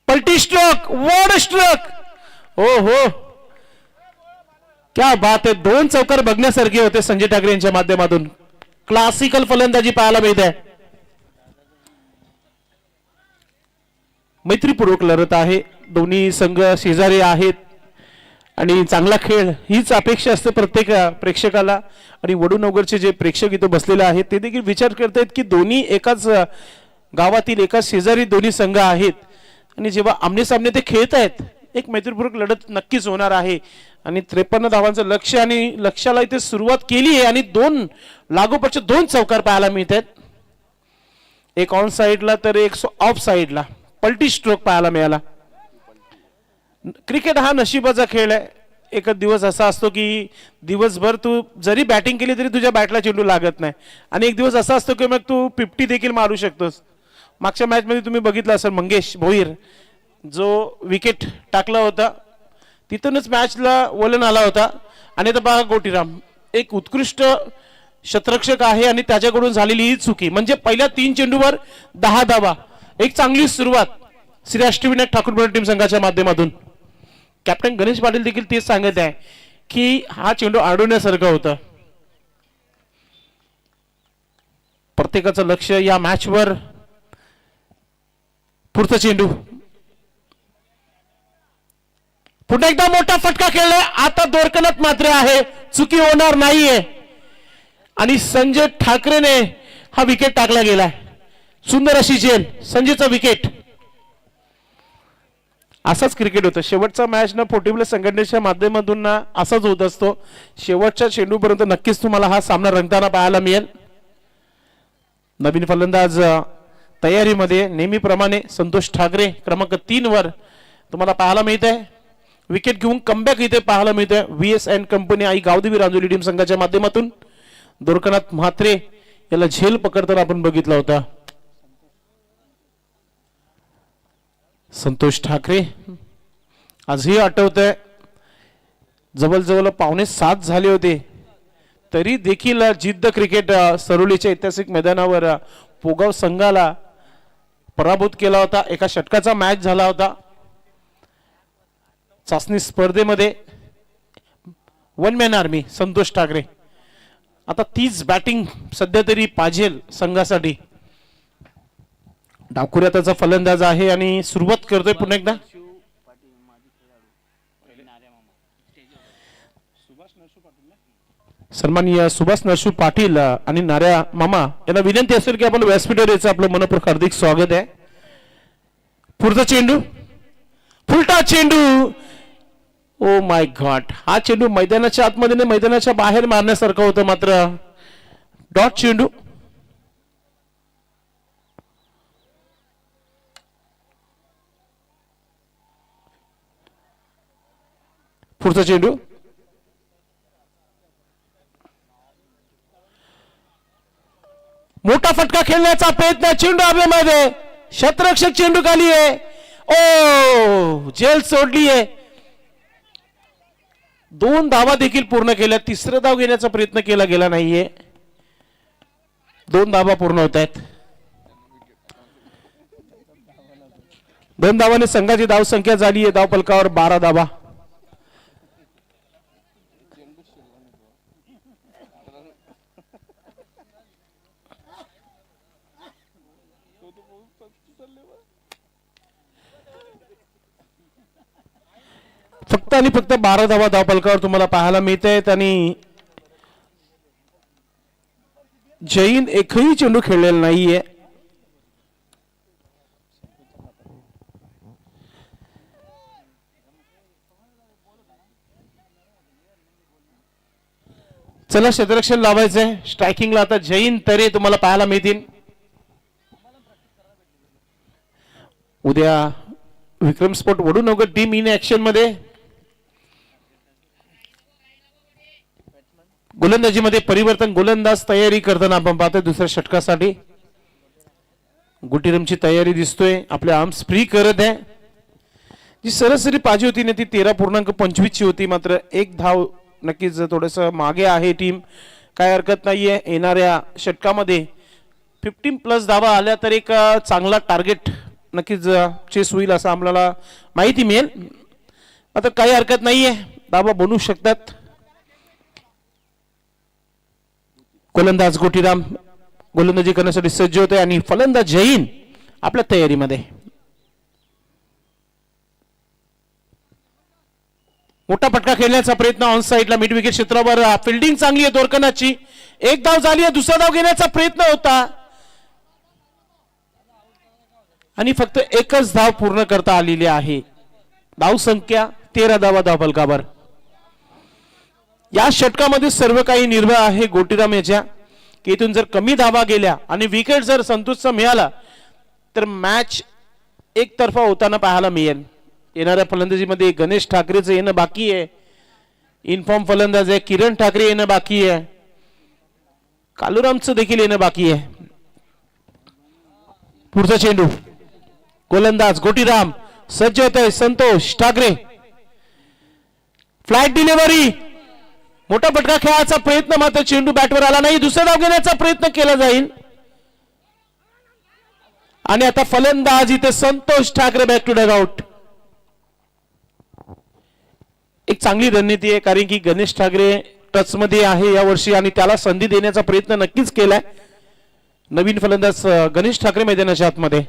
पलटी स्ट्रोक, वॉर्ड स्ट्रोक. हो हो, क्या बात आहे. 2 चौकार बघण्यासारखे होते संजय ठाकरे यांच्या माध्यमातून. क्लासिकल फलंदाजी पाहायला मिळते. मैत्रीपूर्वक लढत आहे. दोन्ही संघ शेजारी आहेत आणि चांगला खेळ हीच अपेक्षा असते प्रत्येक प्रेक्षकाला. आणि वडूनगरचे जे प्रेक्षक इथं बसलेले आहेत ते देखील विचार करतायत की दोन्ही एकाच गावातील, एकाच शेजारी दोन्ही संघ आहेत. आणि जेव्हा आमने सामने ते खेळत आहेत, एक मैत्रीपूर्वक लढत नक्कीच होणार आहे. आणि 53 धावांचं लक्ष्य, आणि लक्ष्याला इथे सुरुवात केली आहे. आणि 2 लागोपाठचे 2 चौकार पाहायला मिळत आहेत. एक ऑन साईडला तर एक ऑफ साईडला पलटी स्ट्रोक पाहायला मिळाला. क्रिकेट हा नशिबाचा खेळ आहे. एकच दिवस असा असतो की दिवसभर तू जरी बॅटिंग केली तरी तुझ्या बॅटला चेंडू लागत नाही, आणि एक दिवस असा असतो की मग तू 50 देखील मारू शकतोस. मागच्या मॅचमध्ये तुम्ही बघितलं असेल मंगेश भोईर जो विकेट टाकला होता तिथूनच मॅचला वलन आला होता. आणि आता पहा गोटीराम एक उत्कृष्ट शतरक्षक आहे आणि त्याच्याकडून झालेली ही चुकी म्हणजे पहिल्या 3 चेंडूवर 10 धावा. एक चांगली सुरुवात श्री अष्टविनायक ठाकूर टीम संघाच्या माध्यमातून. कॅप्टन गणेश पाटील देखील तेच सांगत आहे की हा चेंडू अडवण्यासारखं होतं. प्रत्येकाचं लक्ष या मॅचवर. पुढचा चेंडू पुन्हा एकदा मोठा फटका खेळलाय. आता दोरकनात मात्र आहे, चुकी होणार नाहीये आणि संजय ठाकरेने हा विकेट टाकला गेलाय. सुंदर अशी झेल, संजयचा विकेट. असाच क्रिकेट होतं. शेवटचा मॅच ना पोर्टेबल संघटनेच्या माध्यमातून ना असाच होत असतो. शेवटच्या चेंडूपर्यंत नक्कीच तुम्हाला हा सामना रंगताना पाहायला मिळेल. नवीन फलंदाज तयारीमध्ये नेहमीप्रमाणे संतोष ठाकरे क्रमांक 3 वर तुम्हाला पाहायला मिळत आहे. विकेट घेऊन कमबॅक इथे पाहायला मिळत आहे. VS&T कंपनी आई गावदेवी रांजोली टीम संघाच्या माध्यमातून. दोरकनाथ म्हात्रे याला झेल पकडताना आपण बघितला होता. संतोष ठाकरे आजही आठवतंय जवळजवळ 6:45 झाले होते तरी देखील जिद्द क्रिकेट सरोलीच्या ऐतिहासिक मैदानावर पोगाव संघाला पराभूत केला होता. एका षटकाचा मॅच झाला होता. चाचणी स्पर्धेमध्ये one man army Santosh Thackeray. आता तीच बॅटिंग सध्या तरी पाहिजे संघासाठी. डाकुऱ्याचा फलंदाज आहे आणि सुरुवात करतोय पुन्हा एकदा. सन्माननीय सुभाष नरसू पाटील आणि नाऱ्या मामा यांना विनंती असेल की आपण व्यासपीठावर याचं आपलं मनपूर्वक हार्दिक स्वागत आहे. पुढचा चेंडू, फुलटा चेंडू. ओ माय गॉड, हा चेंडू मैदानाच्या आतमध्ये मैदानाच्या बाहेर मारण्यासारखं होतं, मात्र डॉट चेंडू. पुढचा चेंडू मोठा फटका खेळण्याचा प्रयत्न. चेंडू हवेमध्ये, क्षेत्ररक्षक चेंडू खाली आहे. ओ जेल सोडली आहे. 2 धावा देखील पूर्ण केल्या. तिसरा धाव घेण्याचा प्रयत्न केला गेला नाहीये. 2 धावा पूर्ण होत आहेत. 2 धावाने संघाची धाव संख्या झाली आहे धाव फलकावर 12 धावा. फक्त आणि फक्त 12 धावा धाव फलकावर तुम्हाला पाहायला मिळत आहेत आणि जैन एकही चेंडू खेळलेला नाहीये. चला क्षेत्ररक्षण लावायचंय. स्ट्रायकिंगला आता जैन तरे तुम्हाला पाहायला मिळतील. उद्या विक्रम स्पोर्ट वडूनगर टीम इन ऍक्शन मध्ये गोलंदाजीमध्ये परिवर्तन. गोलंदाज तयारी करताना आपण पाहतोय दुसऱ्या षटकासाठी. गुटीरमची तयारी दिसतोय. आपले आर्म्स फ्री करत आहे. जी सरासरी पाहिजे होती ना ती 13.25 ची होती, मात्र 1 धाव नक्कीच थोडस मागे आहे टीम. काय हरकत नाहीये. येणाऱ्या षटकामध्ये 15+ धावा आल्या तर एक चांगला टार्गेट नक्कीच चेस होईल असं आपल्याला माहिती मिळेल. आता काही हरकत नाहीये, धावा बनवू शकतात. गोलंदाज गोटीराम गोलंदाजी करण्यासाठी सज्ज होते आणि फलंदाज जैन आपल्या तयारीमध्ये. मोठा फटका खेळण्याचा प्रयत्न ऑन साइडला मिड विकेट क्षेत्रावर. फिल्डिंग चांगली आहे दोरकनाथची. 1 धाव झाली आहे. दुसरा धाव घेण्याचा प्रयत्न होता आणि फक्त 1च धाव पूर्ण करता आलेली आहे. धाव संख्या 13 धावा धाव फलकावर. या षटकामध्ये सर्व काही निर्भय आहे गोटीराम याच्या. की इथून जर कमी धावा गेल्या आणि विकेट जर संतोषचा मिळाला तर मॅच एकतर्फा होताना पाहायला मिळेल. येणाऱ्या फलंदाजीमध्ये गणेश ठाकरेचं येणं बाकी आहे, इनफॉर्म फलंदाज आहे किरण ठाकरे येणं बाकी आहे, कालुरामचं देखील येणं बाकी आहे. पुढचा चेंडू गोलंदाज गोटीराम सज्ज होत आहे. संतोष ठाकरे फ्लॅट डिलिव्हरी, मोठा फटका खेळायचा प्रयत्न मात्र चेंडू बॅटवर आला नाही. दुसरा डाव घेण्याचा प्रयत्न केला जाईल आणि आता फलंदाज इथे Santosh Thackeray back to dugout. एक चांगली रणनीती आहे कारण की गणेश ठाकरे टच मध्ये आहे या वर्षी आणि त्याला संधी देण्याचा प्रयत्न नक्कीच केलाय. नवीन फलंदाज गणेश ठाकरे मैदानाच्या आतमध्ये.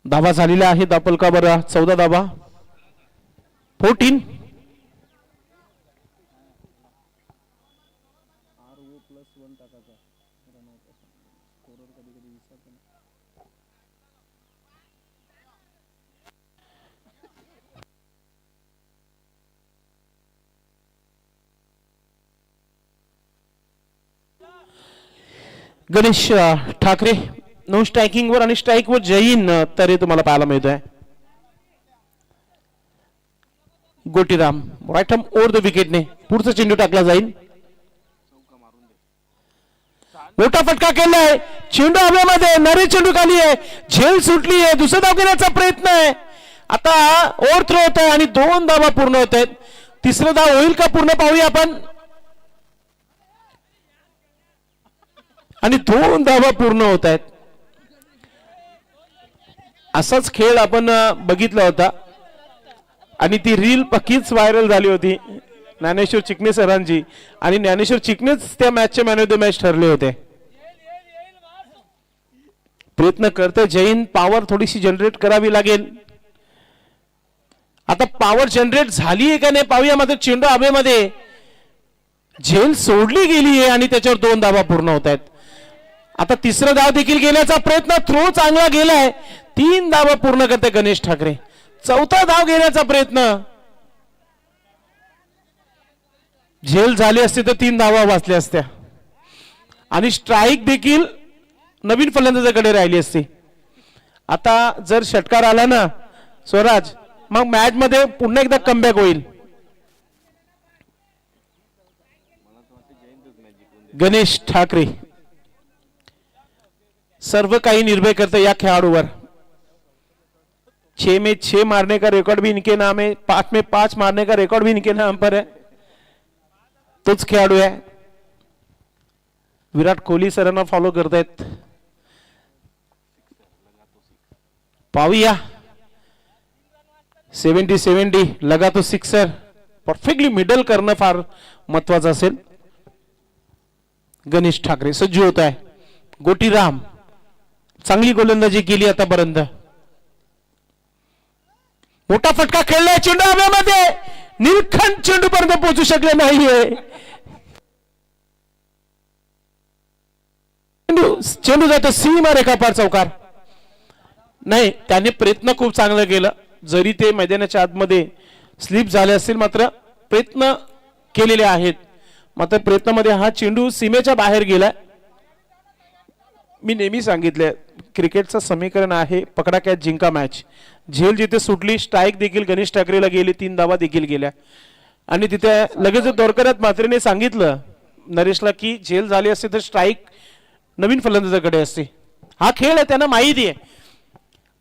धावा झालेला आहे दापलकावर 14 धावा 14. गणेश ठाकरे नो स्ट्रायकिंग वर आणि स्ट्राईक वर जैन तरी तुम्हाला पाहायला मिळतोय. Gotiram right arm over the विकेटने पुढचा चेंडू टाकला जाईल. मोठा फटका केलाय, चेंडू हवेमध्ये, नरी चेंडू खाली आहे, झेल सुटली आहे, दुसरा धाव घेण्याचा प्रयत्न आहे. आता ओव्हर थ्रो होत आहे आणि 2 धावा पूर्ण होत आहेत. तिसरा धाव होईल का पूर्ण पाहूया आपण. आणि 2 धावा पूर्ण होत आहेत. असाच खेळ आपण बघितला होता आणि ती रील पक्कीच व्हायरल झाली होती ज्ञानेश्वर चिकणे सरांची आणि ज्ञानेश्वर चिकणेच त्या मॅचचे मॅन ऑफ द मॅच ठरले होते. प्रयत्न करते जैन, पॉवर थोडीशी जनरेट करावी लागेल. आता पॉवर जनरेट झाली आहे का नाही पाहूया. मात्र चेंडू हवेमध्ये, झेल सोडली गेली आहे आणि त्याच्यावर 2 धावा पूर्ण होत आहेत. आता तिसरा धाव देखील घेण्याचा प्रयत्न, थ्रो चांगला गेलाय, 3 धावा पूर्ण करते गणेश ठाकरे. चौथा धाव घेण्याचा प्रयत्न, झेल झाली असते तर 3 धावा वाचल्या असत्या आणि स्ट्राईक देखील नवीन फलंदाजाकडे राहिली असती. आता जर षटकार आला ना स्वराज, मग मॅच मध्ये पुन्हा एकदा कमबॅक होईल. गणेश ठाकरे सर्व काही निर्भय करते या खेळाडूवर. 6 में 6 मारने का रिकॉर्ड भी इनके नाम है, 5 में 5 मारने का रिकॉर्ड भी इनके नाम पर है. तोच खेळाडू आहे. विराट कोहली सरांना फॉलो करतायत. पाहूया 70-70 लगा तो सिक्सर. परफेक्टली मिडल करणं फार महत्वाचं असेल. गणेश ठाकरे सज्ज होत आहे. गोटीराम चांगली गोलंदाजी केली आतापर्यंत. मोठा फटका खेळलाय, चेंडू हवेमध्ये, निलखंड चेंडू पर्यंत पोहोचू शकले नाहीये. चेंडू जातो सीमा रेखापार चौकार. नाही, त्याने प्रयत्न खूप चांगला केला. जरी ते मैदानाच्या आतमध्ये स्लिप झाले असतील मात्र प्रयत्न केलेले आहेत. मात्र प्रयत्नामध्ये हा चेंडू सीमेच्या बाहेर गेला. मी नेहमी सांगितले क्रिकेटचं समीकरण आहे पकडा कॅच जिंका मॅच. झेल जिथे सुटली, स्ट्राईक देखील गणेश ठाकरेला गेली, 3 धावा देखील गेल्या आणि तिथे लगेच द्वारकानाथ म्हात्रेने सांगितलं नरेशला की झेल झाली असते तर स्ट्राईक नवीन फलंदाजाकडे असते. हा खेळ आहे, त्यांना माहिती आहे.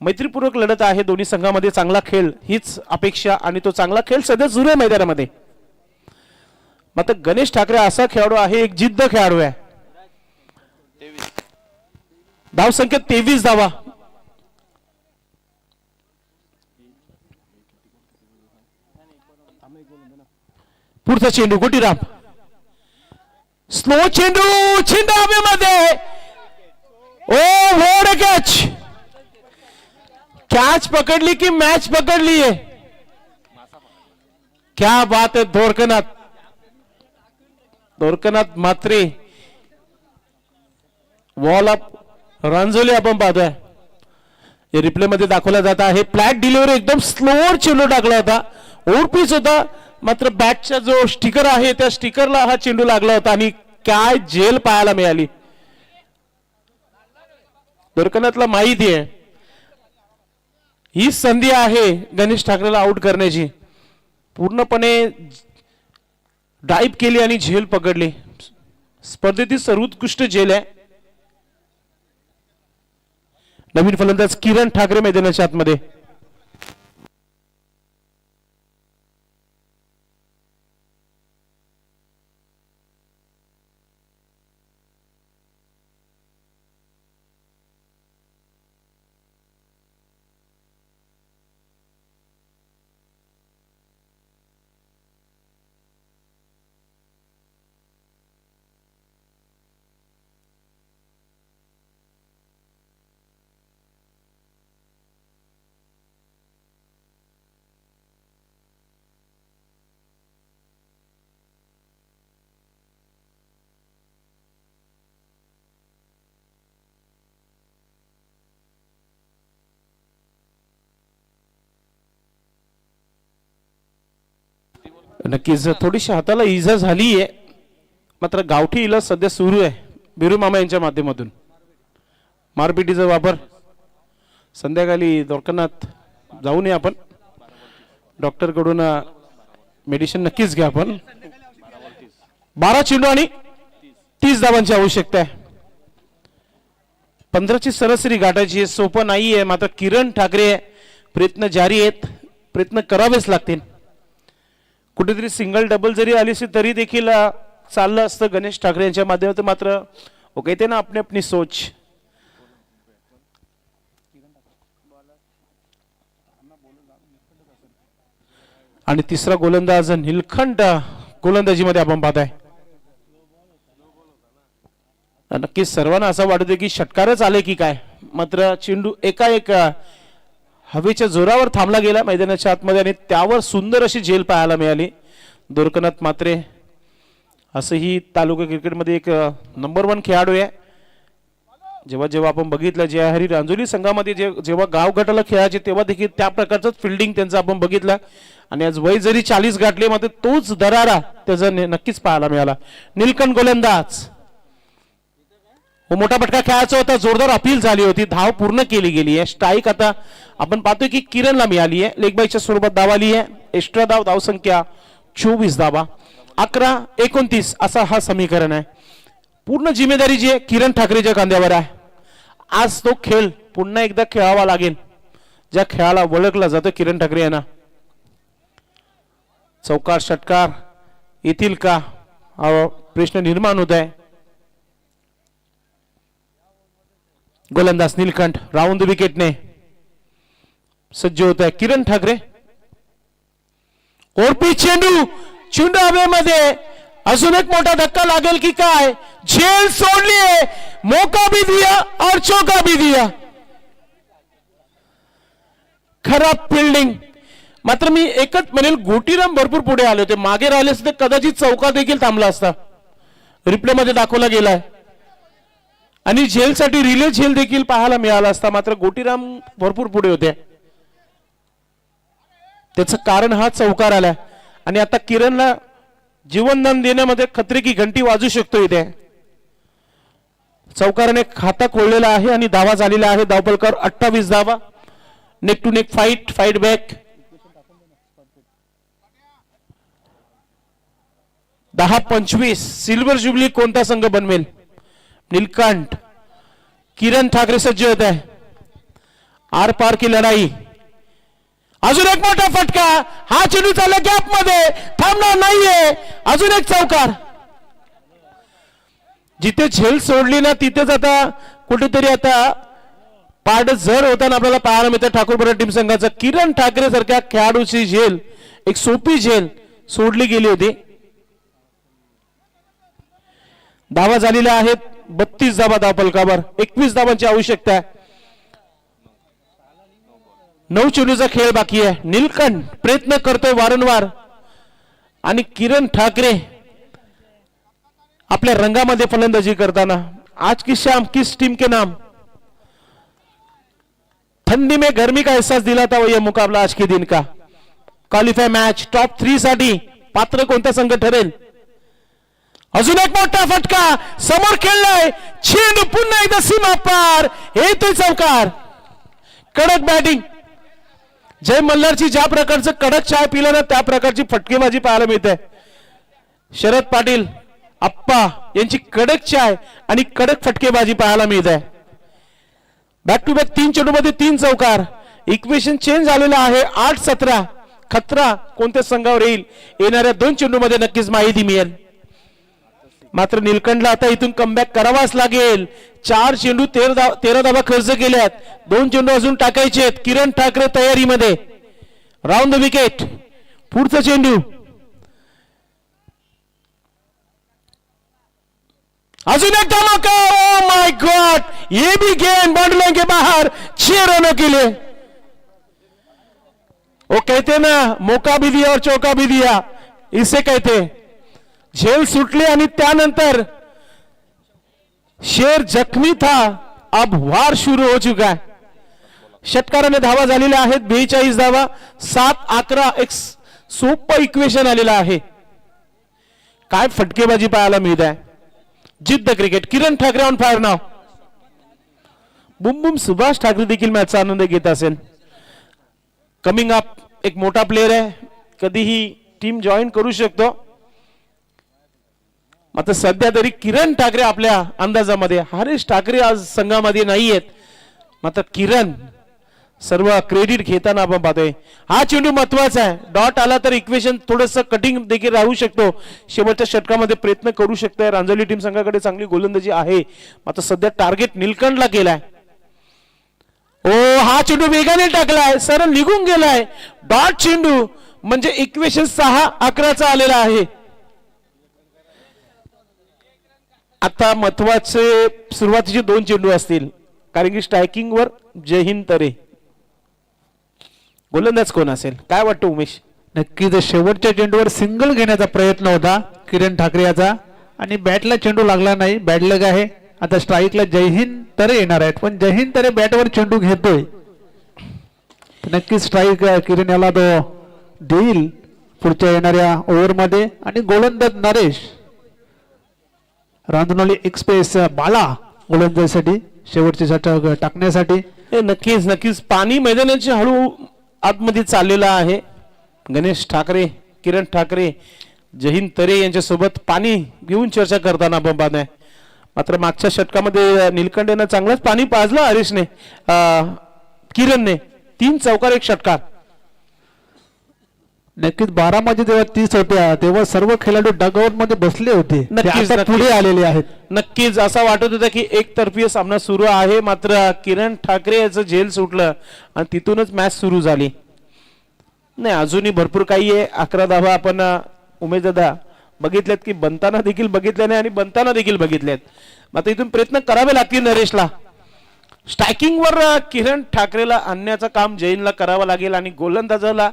मैत्रीपूर्वक लढत आहे दोन्ही संघामध्ये. चांगला खेळ हीच अपेक्षा आणि तो चांगला खेळ सध्या सुरू आहे मैदानामध्ये. मात्र गणेश ठाकरे असा खेळाडू आहे, एक जिद्द खेळाडू आहे. धाव संख्या 23 धावा. पुढचा चेंडू गोटीराम, स्लो चेंडू, चेंडू हवेमध्ये. Oh what a catch. Catch पकडली की मॅच पकडली आहे. क्या बात है. द्वारकानाथ म्हात्रे वॉल अप रांजोली आपण पाहतोय. हे रिप्ले मध्ये दाखवला जात आहे. फ्लॅट डिलिव्हरी एकदम स्लो चेंडू टाकला होता. ओव्हरपिच होता, मात्र बॅटचा जो स्टिकर आहे त्या स्टिकरला हा चेंडू लागला होता आणि काय झेल पाहायला मिळाली. दोरकनाथला माहिती आहे ही संधी आहे गणेश ठाकरेला आउट करण्याची. पूर्णपणे डाईव्ह केली आणि झेल पकडली. स्पर्धेतील सर्वोत्कृष्ट झेल आहे. नवीन फलंदाज किरण ठाकरे मैदानाच्या आतमध्ये. नक्कीच थोडीशी हाताला इजा झाली आहे. मात्र गावठी इलाज सध्या सुरू आहे बिरू मामा यांच्या माध्यमातून. मारपिटीचा वापर संध्याकाळी दोरकनाथ जाऊ नये आपण डॉक्टर कडून मेडिसिन नक्कीच घ्या आपण. 12 चेंडू आणि 30 धावांची आवश्यकता आहे. 15ची सरासरी गाठायची सोपं नाहीये. मात्र किरण ठाकरे प्रयत्न जारी आहेत. प्रयत्न करावेच लागतील. कुठेतरी सिंगल डबल जरी आली असती तरी देखील चाललं असतं गणेश ठाकरे यांच्या माध्यमातून. मात्र ओके ते ना अपनी अपनी सोच. आणि तिसरा गोलंदाज निलखंड गोलंदाजीमध्ये आपण पाहताय. नक्कीच सर्वांना असं वाटतं की षटकारच आले की काय. मात्र चेंडू एकाएक हवेच्या जोरावर थांबला गेला मैदानाच्या आतमध्ये आणि त्यावर सुंदर अशी झेल पाहायला मिळाली. दोरकनाथ मात्रे असंही तालुका क्रिकेटमध्ये एक नंबर 1 खेळाडू आहे. जेव्हा जेव्हा आपण बघितलं जे हरी रांजोली संघामध्ये जेव्हा गाव गटाला खेळायचे तेव्हा देखील त्या प्रकारचं फिल्डिंग त्यांचं आपण बघितलं. आणि आज वय जरी 40 गाठले मात्र तोच दरारा त्याचा नक्कीच पाहायला मिळाला. निलकंठ गोलंदाज मोठा फटका खेळायचा होता. जोरदार अपील झाली होती. धाव पूर्ण केली गेली आहे. स्ट्राईक आता आपण पाहतोय की किरणला मिळाली आहे. लेगबाईच्या स्वरूपात धाव आली आहे. एक्स्ट्रा धाव धावसंख्या 24 धावा. 11-29 असा हा समीकरण आहे. पूर्ण जिम्मेदारी जी आहे किरण ठाकरेच्या खांद्यावर आहे. आज तो खेळ पुन्हा एकदा खेळावा लागेल ज्या खेळाला ओळखला जातो किरण ठाकरे यांना. चौकार षटकार येतील का हा प्रश्न निर्माण होत आहे. गोलंदाज निलकंठ राऊंड विकेटने सज्ज होत आहे. किरण ठाकरे ओरपी चेंडू चेंडू हवेमध्ये. अजून एक मोठा धक्का लागेल की काय. झेल सोडली है. मौका भी दिया और चौका भी दिया. खराब फिल्डिंग. मात्र मी एकच म्हणेल गोटीराम भरपूर पुढे आले होते. मागे राहिले असते कदाचित चौका देखील थांबला असता. रिप्ले मध्ये दाखवला गेलाय आणि झेलसाठी रिले झेल देखील पाहायला मिळाला असता. मात्र गोटीराम भरपूर पुढे होते. त्याचं कारण हा चौकार आला आणि आता किरणला जीवनदान देण्यामध्ये खतरे की घंटी वाजू शकतो. इथे चौकाराने खाता खोललेला आहे आणि धावा झालेला आहे. धावफलकावर 28 धावा. Neck to neck fight back. 10-25 silver jubilee कोणता संघ बनवेल. नीलकंठ किरण ठाकरे सज्ज होत आहे. आर पार की लढाई. अजून एक मोठा फटका. हा चेंडू चालला गॅप मध्ये थांबणार नाहीये. अजून एक चौकार. जिथे झेल सोडली ना तिथेच आता कुठेतरी आता पाड जर होताना आपल्याला पाहायला मिळतं ठाकूरपरा टीम संघाचा. किरण ठाकरे सारख्या खेळाडूची झेल एक सोपी झेल सोडली गेली होती. धावा झालेल्या आहेत 32 धावा धावफलकावर. 21 धावांची आवश्यकता आहे. 9 चेंडूचा खेळ बाकी आहे. नीलकंठ प्रयत्न करतोय वारंवार आणि किरण ठाकरे आपल्या रंगामध्ये फलंदाजी करताना. आज की शाम किस टीम के नाम. ठंडी में गर्मी का एहसास दिलाता हुआ यह मुकाबला आज के दिन का. क्वालिफाई मैच टॉप 3 साठी पात्र कोणता संघ ठरेल? अजून एक मोठा फटका समोर खेळलाय, चेंडू पुन्हा एकदा सीमा पार, येतोय चौकार. कडक बॅटिंग. जय मल्हारची ज्या प्रकारचं कडक चाय पिलं ना त्या प्रकारची फटकेबाजी पाहायला मिळते. शरद पाटील आप्पा यांची कडक चाय आणि कडक फटकेबाजी पाहायला मिळते. बॅक टू बॅक 3 चेंडूमध्ये 3 चौकार. इक्वेशन चेंज झालेलं आहे. 8-17 खतरा कोणत्या संघावर येईल येणाऱ्या 2 चेंडूमध्ये नक्कीच माहिती मिळेल. मात्र निलकंठला आता इथून कमबॅक करावाच लागेल. 4 चेंडू 13 धावा खर्च केल्यात. 2 चेंडू अजून टाकायचे आहेत. किरण ठाकरे तयारीमध्ये. Round the wicket. पुढचा चेंडू अजून एक धमाका. ओ माय गॉड, ये भी गेंद बाउंड्री के बाहर 6 रनों के लिए. वो कहते ना मौका भी दिया और चौका भी दिया, इसे कहते. झेल सुटली आणि त्यानंतर शेर जखमी था, अब वार शुरू हो चुका है. षटकाराने धावा झालेल्या आहेत 42 धावा. 7-11 एक सोपं इक्वेशन आलेलं आहे. काय फटकेबाजी पाहायला मिळत आहे. जिद्द cricket. Kiran Thackeray on fire नाव. बुम बुम सुभाष ठाकरे देखील मॅचचा आनंद घेत असेल. कमिंग अप एक मोठा प्लेयर आहे, कधीही टीम जॉईन करू शकतो. मात्र सध्या तरी किरण ठाकरे आपल्या अंदाजामध्ये. हरीश ठाकरे आज संघामध्ये नाहीयेत, मात्र किरण सर्व क्रेडिट घेताना आपण पाहतोय. हा चेंडू महत्वाचा आहे. डॉट आला तर इक्वेशन थोडस कटिंग देखील राहू शकतो. शेवटच्या षटकामध्ये प्रयत्न करू शकते. रांजवली टीम संघाकडे चांगली गोलंदाजी आहे, मात्र सध्या टार्गेट निलकंठला केलाय. ओ हा चेंडू वेगाने टाकलाय, सरळ निघून गेलाय. डॉट चेंडू म्हणजे इक्वेशन 6-11 आलेला आहे. आता महत्वाचे सुरुवातीचे 2 चेंडू असतील, कारण की स्ट्रायकिंग वर जयहिंद तरे. गोलंदाज कोण असेल काय वाटतं उमेश? नक्कीच शेवटच्या चेंडूवर सिंगल घेण्याचा प्रयत्न होता किरण ठाकरे याचा, आणि बॅटला चेंडू लागला नाही. बॅड लग आहे. आता स्ट्राईकला जयहिंद तरे येणार आहेत, पण जयहिंद तरे बॅटवर चेंडू घेतोय. नक्कीच स्ट्राईक किरण याला तो देईल पुढच्या येणाऱ्या ओव्हरमध्ये. आणि गोलंदाज नरेश रांजणोली एक्सप्रेस बाला गोलंदाजीसाठी शेवटचे षटक टाकण्यासाठी. नक्कीच नक्कीच पाणी मैदानाची हळू आतमध्ये चाललेला आहे. गणेश ठाकरे, किरण ठाकरे, जयहिंद तरे यांच्यासोबत पाणी घेऊन चर्चा करताना आपण पाहतोय. मात्र मागच्या षटकामध्ये निलकंठेनं चांगलंच पाणी पाजलं. हरीशने किरणने 3 चौकार 1 षटकार. नक्कीच 12 मध्ये जेव्हा 30 होत्या तेव्हा सर्व खेळाडू डगआउट मध्ये बसले होते. नक्कीच पुढे आलेले आहेत. नक्कीच असं वाटत होतं की एकतर्फी सामना सुरू आहे, मात्र किरण ठाकरे याचं झेल सुटलं आणि तिथूनच मॅच सुरू झाली. नाही अजूनही भरपूर काही आहे. 11 धावा आपण उमेश दादा बघितल्यात की बनताना देखील बघितल्या नाही आणि बनताना देखील बघितल्यात. मात्र इथून प्रयत्न करावे लागतील नरेशला. स्ट्रायकिंग वर किरण ठाकरेला आणण्याचं काम जैनला करावं लागेल आणि गोलंदाजाला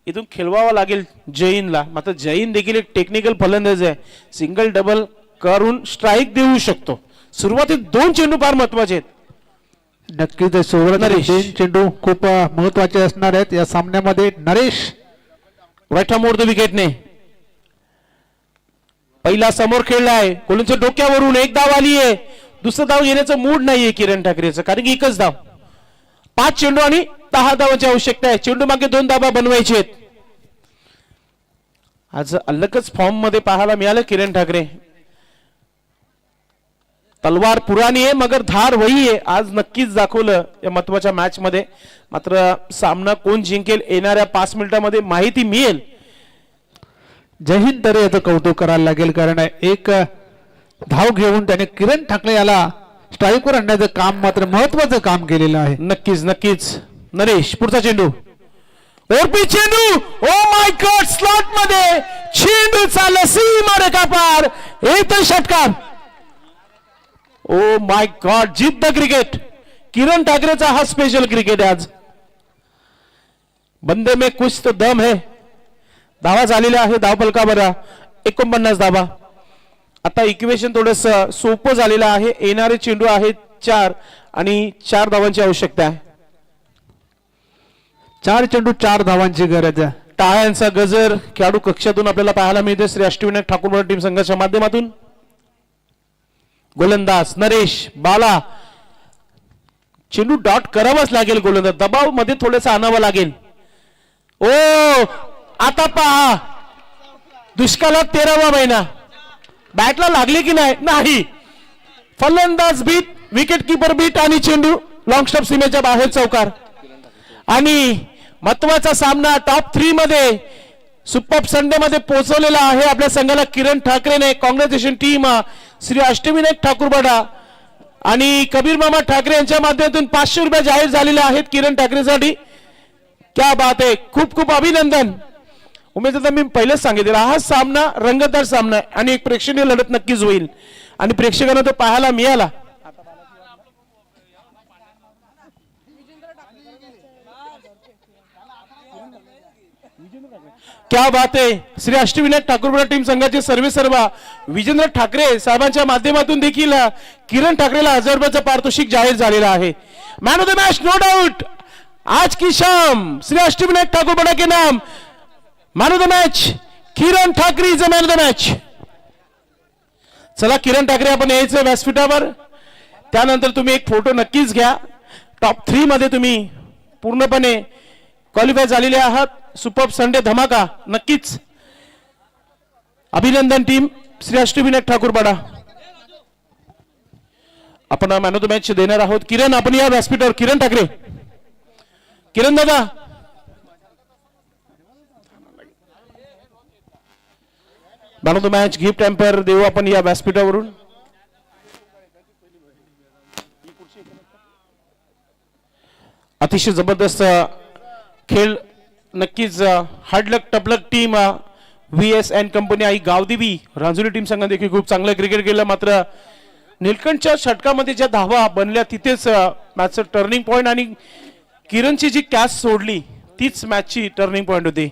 इथून खेळवावा लागेल जैनला. मात्र जैन देखील एक टेक्निकल फलंदाज आहे. सिंगल डबल करून स्ट्राईक देऊ शकतो. सुरुवातीत 2 चेंडू फार महत्वाचे आहेत. नक्कीच सुरुवातीला 2 चेंडू खूप महत्वाचे असणार आहेत या सामन्यामध्ये. नरेश राईट मोड द विकेटने पहिला समोर खेळलाय. कोलिनच्या डोक्यावरून 1 धाव आली आहे. दुसरा धाव घेण्याचं मूड नाहीये किरण ठाकरेचं, कारण की एकच धाव. 5 चेंडू आणि 10 धावांची आवश्यकता आहे. चेंडू मागे 2 धावा बनवायचे आहेत. आज अलगच फॉर्म मध्ये पाहायला मिळालं किरण ठाकरे. तलवार पुराणी आहे मगर धार वही आहे. आज नक्कीच दाखवलं या महत्वाच्या मॅच मध्ये. मात्र सामना कोण जिंकेल येणाऱ्या 5 मिनिटांमध्ये माहिती मिळेल. जयहिंद तरे याचं कौतुक करायला लागेल, कारण एक धाव घेऊन त्याने किरण ठाकरे याला स्ट्राईकवर आणण्याचं काम मात्र महत्वाचं काम केलेलं आहे. नक्कीच नक्कीच. नरेश पुढचा चेंडू. ओरपी चेंडू. ओ माय गॉड, स्लॉट मध्ये चेंडू चालला सीमा रेखा पार. येतोय षटकार. ओ माय गॉड, जिद्द क्रिकेट. किरण ठाकरेचा हा स्पेशल क्रिकेट आहे आज. बंदे में कुछ तो दम है. धावा झालेल्या आहे धावपलका बरा 49 धावा. आता इक्वेशन थोडस सोपं झालेलं आहे. येणारे चेंडू आहेत 4 आणि 4 धावांची आवश्यकता आहे. 4 चेंडू 4 धावांची गरज आहे. टाळ्यांचा गजर खेळाडू कक्षातून आपल्याला पाहायला मिळते श्री अष्टविनायक ठाकूरवाडा टीम संघाच्या माध्यमातून. गोलंदाज नरेश बाला, चेंडू डॉट करावाच लागेल, गोलंदाज दबाव मध्ये थोडंसं आणावं लागेल. ओ आता पहा, दुष्काळात 13वा महिना, बॅटला लागले की नाही. फलंदाज बीट, विकेट किपर बीट आणि चेंडू लॉंग स्टॉप सीमेच्या बाहेर चौकार. आणि महत्वाचा सामना टॉप 3 मध्ये सुपर संडे मध्ये पोहोचवलेला आहे आपल्या संघाला किरण ठाकरेने. कॉंग्रॅच्युलेशन टीम श्री अष्टविनायक ठाकूरवाडा आणि कबीर मामा ठाकरे यांच्या माध्यमातून 500 रुपये जाहीर झालेले आहेत किरण ठाकरेसाठी. क्या बात आहे, खूप खूप अभिनंदन. उमेश दादा, मी पहिलेच सांगितलं हा सामना रंगतदार सामना आहे आणि एक प्रेक्षणीय लढत नक्कीच होईल आणि प्रेक्षकांना तो पाहायला मिळाला. क्या बात आहे, श्री अष्टविनायक ठाकूरवाडा टीम संघाचे सर्वेसर्वा विजेंद्र ठाकरे साहेबांच्या माध्यमातून देखील किरण ठाकरेला 1000 रुपयाचं पारितोषिक जाहीर झालेलं आहे. Man of the match no doubt आज की शाम श्री अष्टविनायक ठाकूरवाडा के नाम man of the match Kiran Thackeray is a man of the match. चला किरण ठाकरे, आपण यायचं व्यासपीठावर, त्यानंतर तुम्ही एक फोटो नक्कीच घ्या. टॉप 3 मध्ये तुम्ही पूर्णपणे क्वालिफाय झालेले आहात. सुपर संडे धमाका नक्कीच. अभिनंदन टीम श्री अष्टविनायक ठाकूरवाडा. आपण मॅन ऑफ द मॅच देणार आहोत. किरण, आपण या व्यासपीठावर. किरण ठाकरे, किरण दादा, man of the match gift एम्पायर देऊ आपण या व्यासपीठावरून. अतिशय जबरदस्त खेळ, नक्कीच हार्डलक टपलक टीम VS अँड कंपनी आई गावदेवी रांजुरी टीम संघाने देखील खूप चांगलं क्रिकेट केलं. मात्र निलकंठच्या षटकामध्ये ज्या धावा बनल्या तिथेच मॅचचं टर्निंग पॉईंट आणि किरणची जी कॅच सोडली तीच मॅचची टर्निंग पॉईंट होती.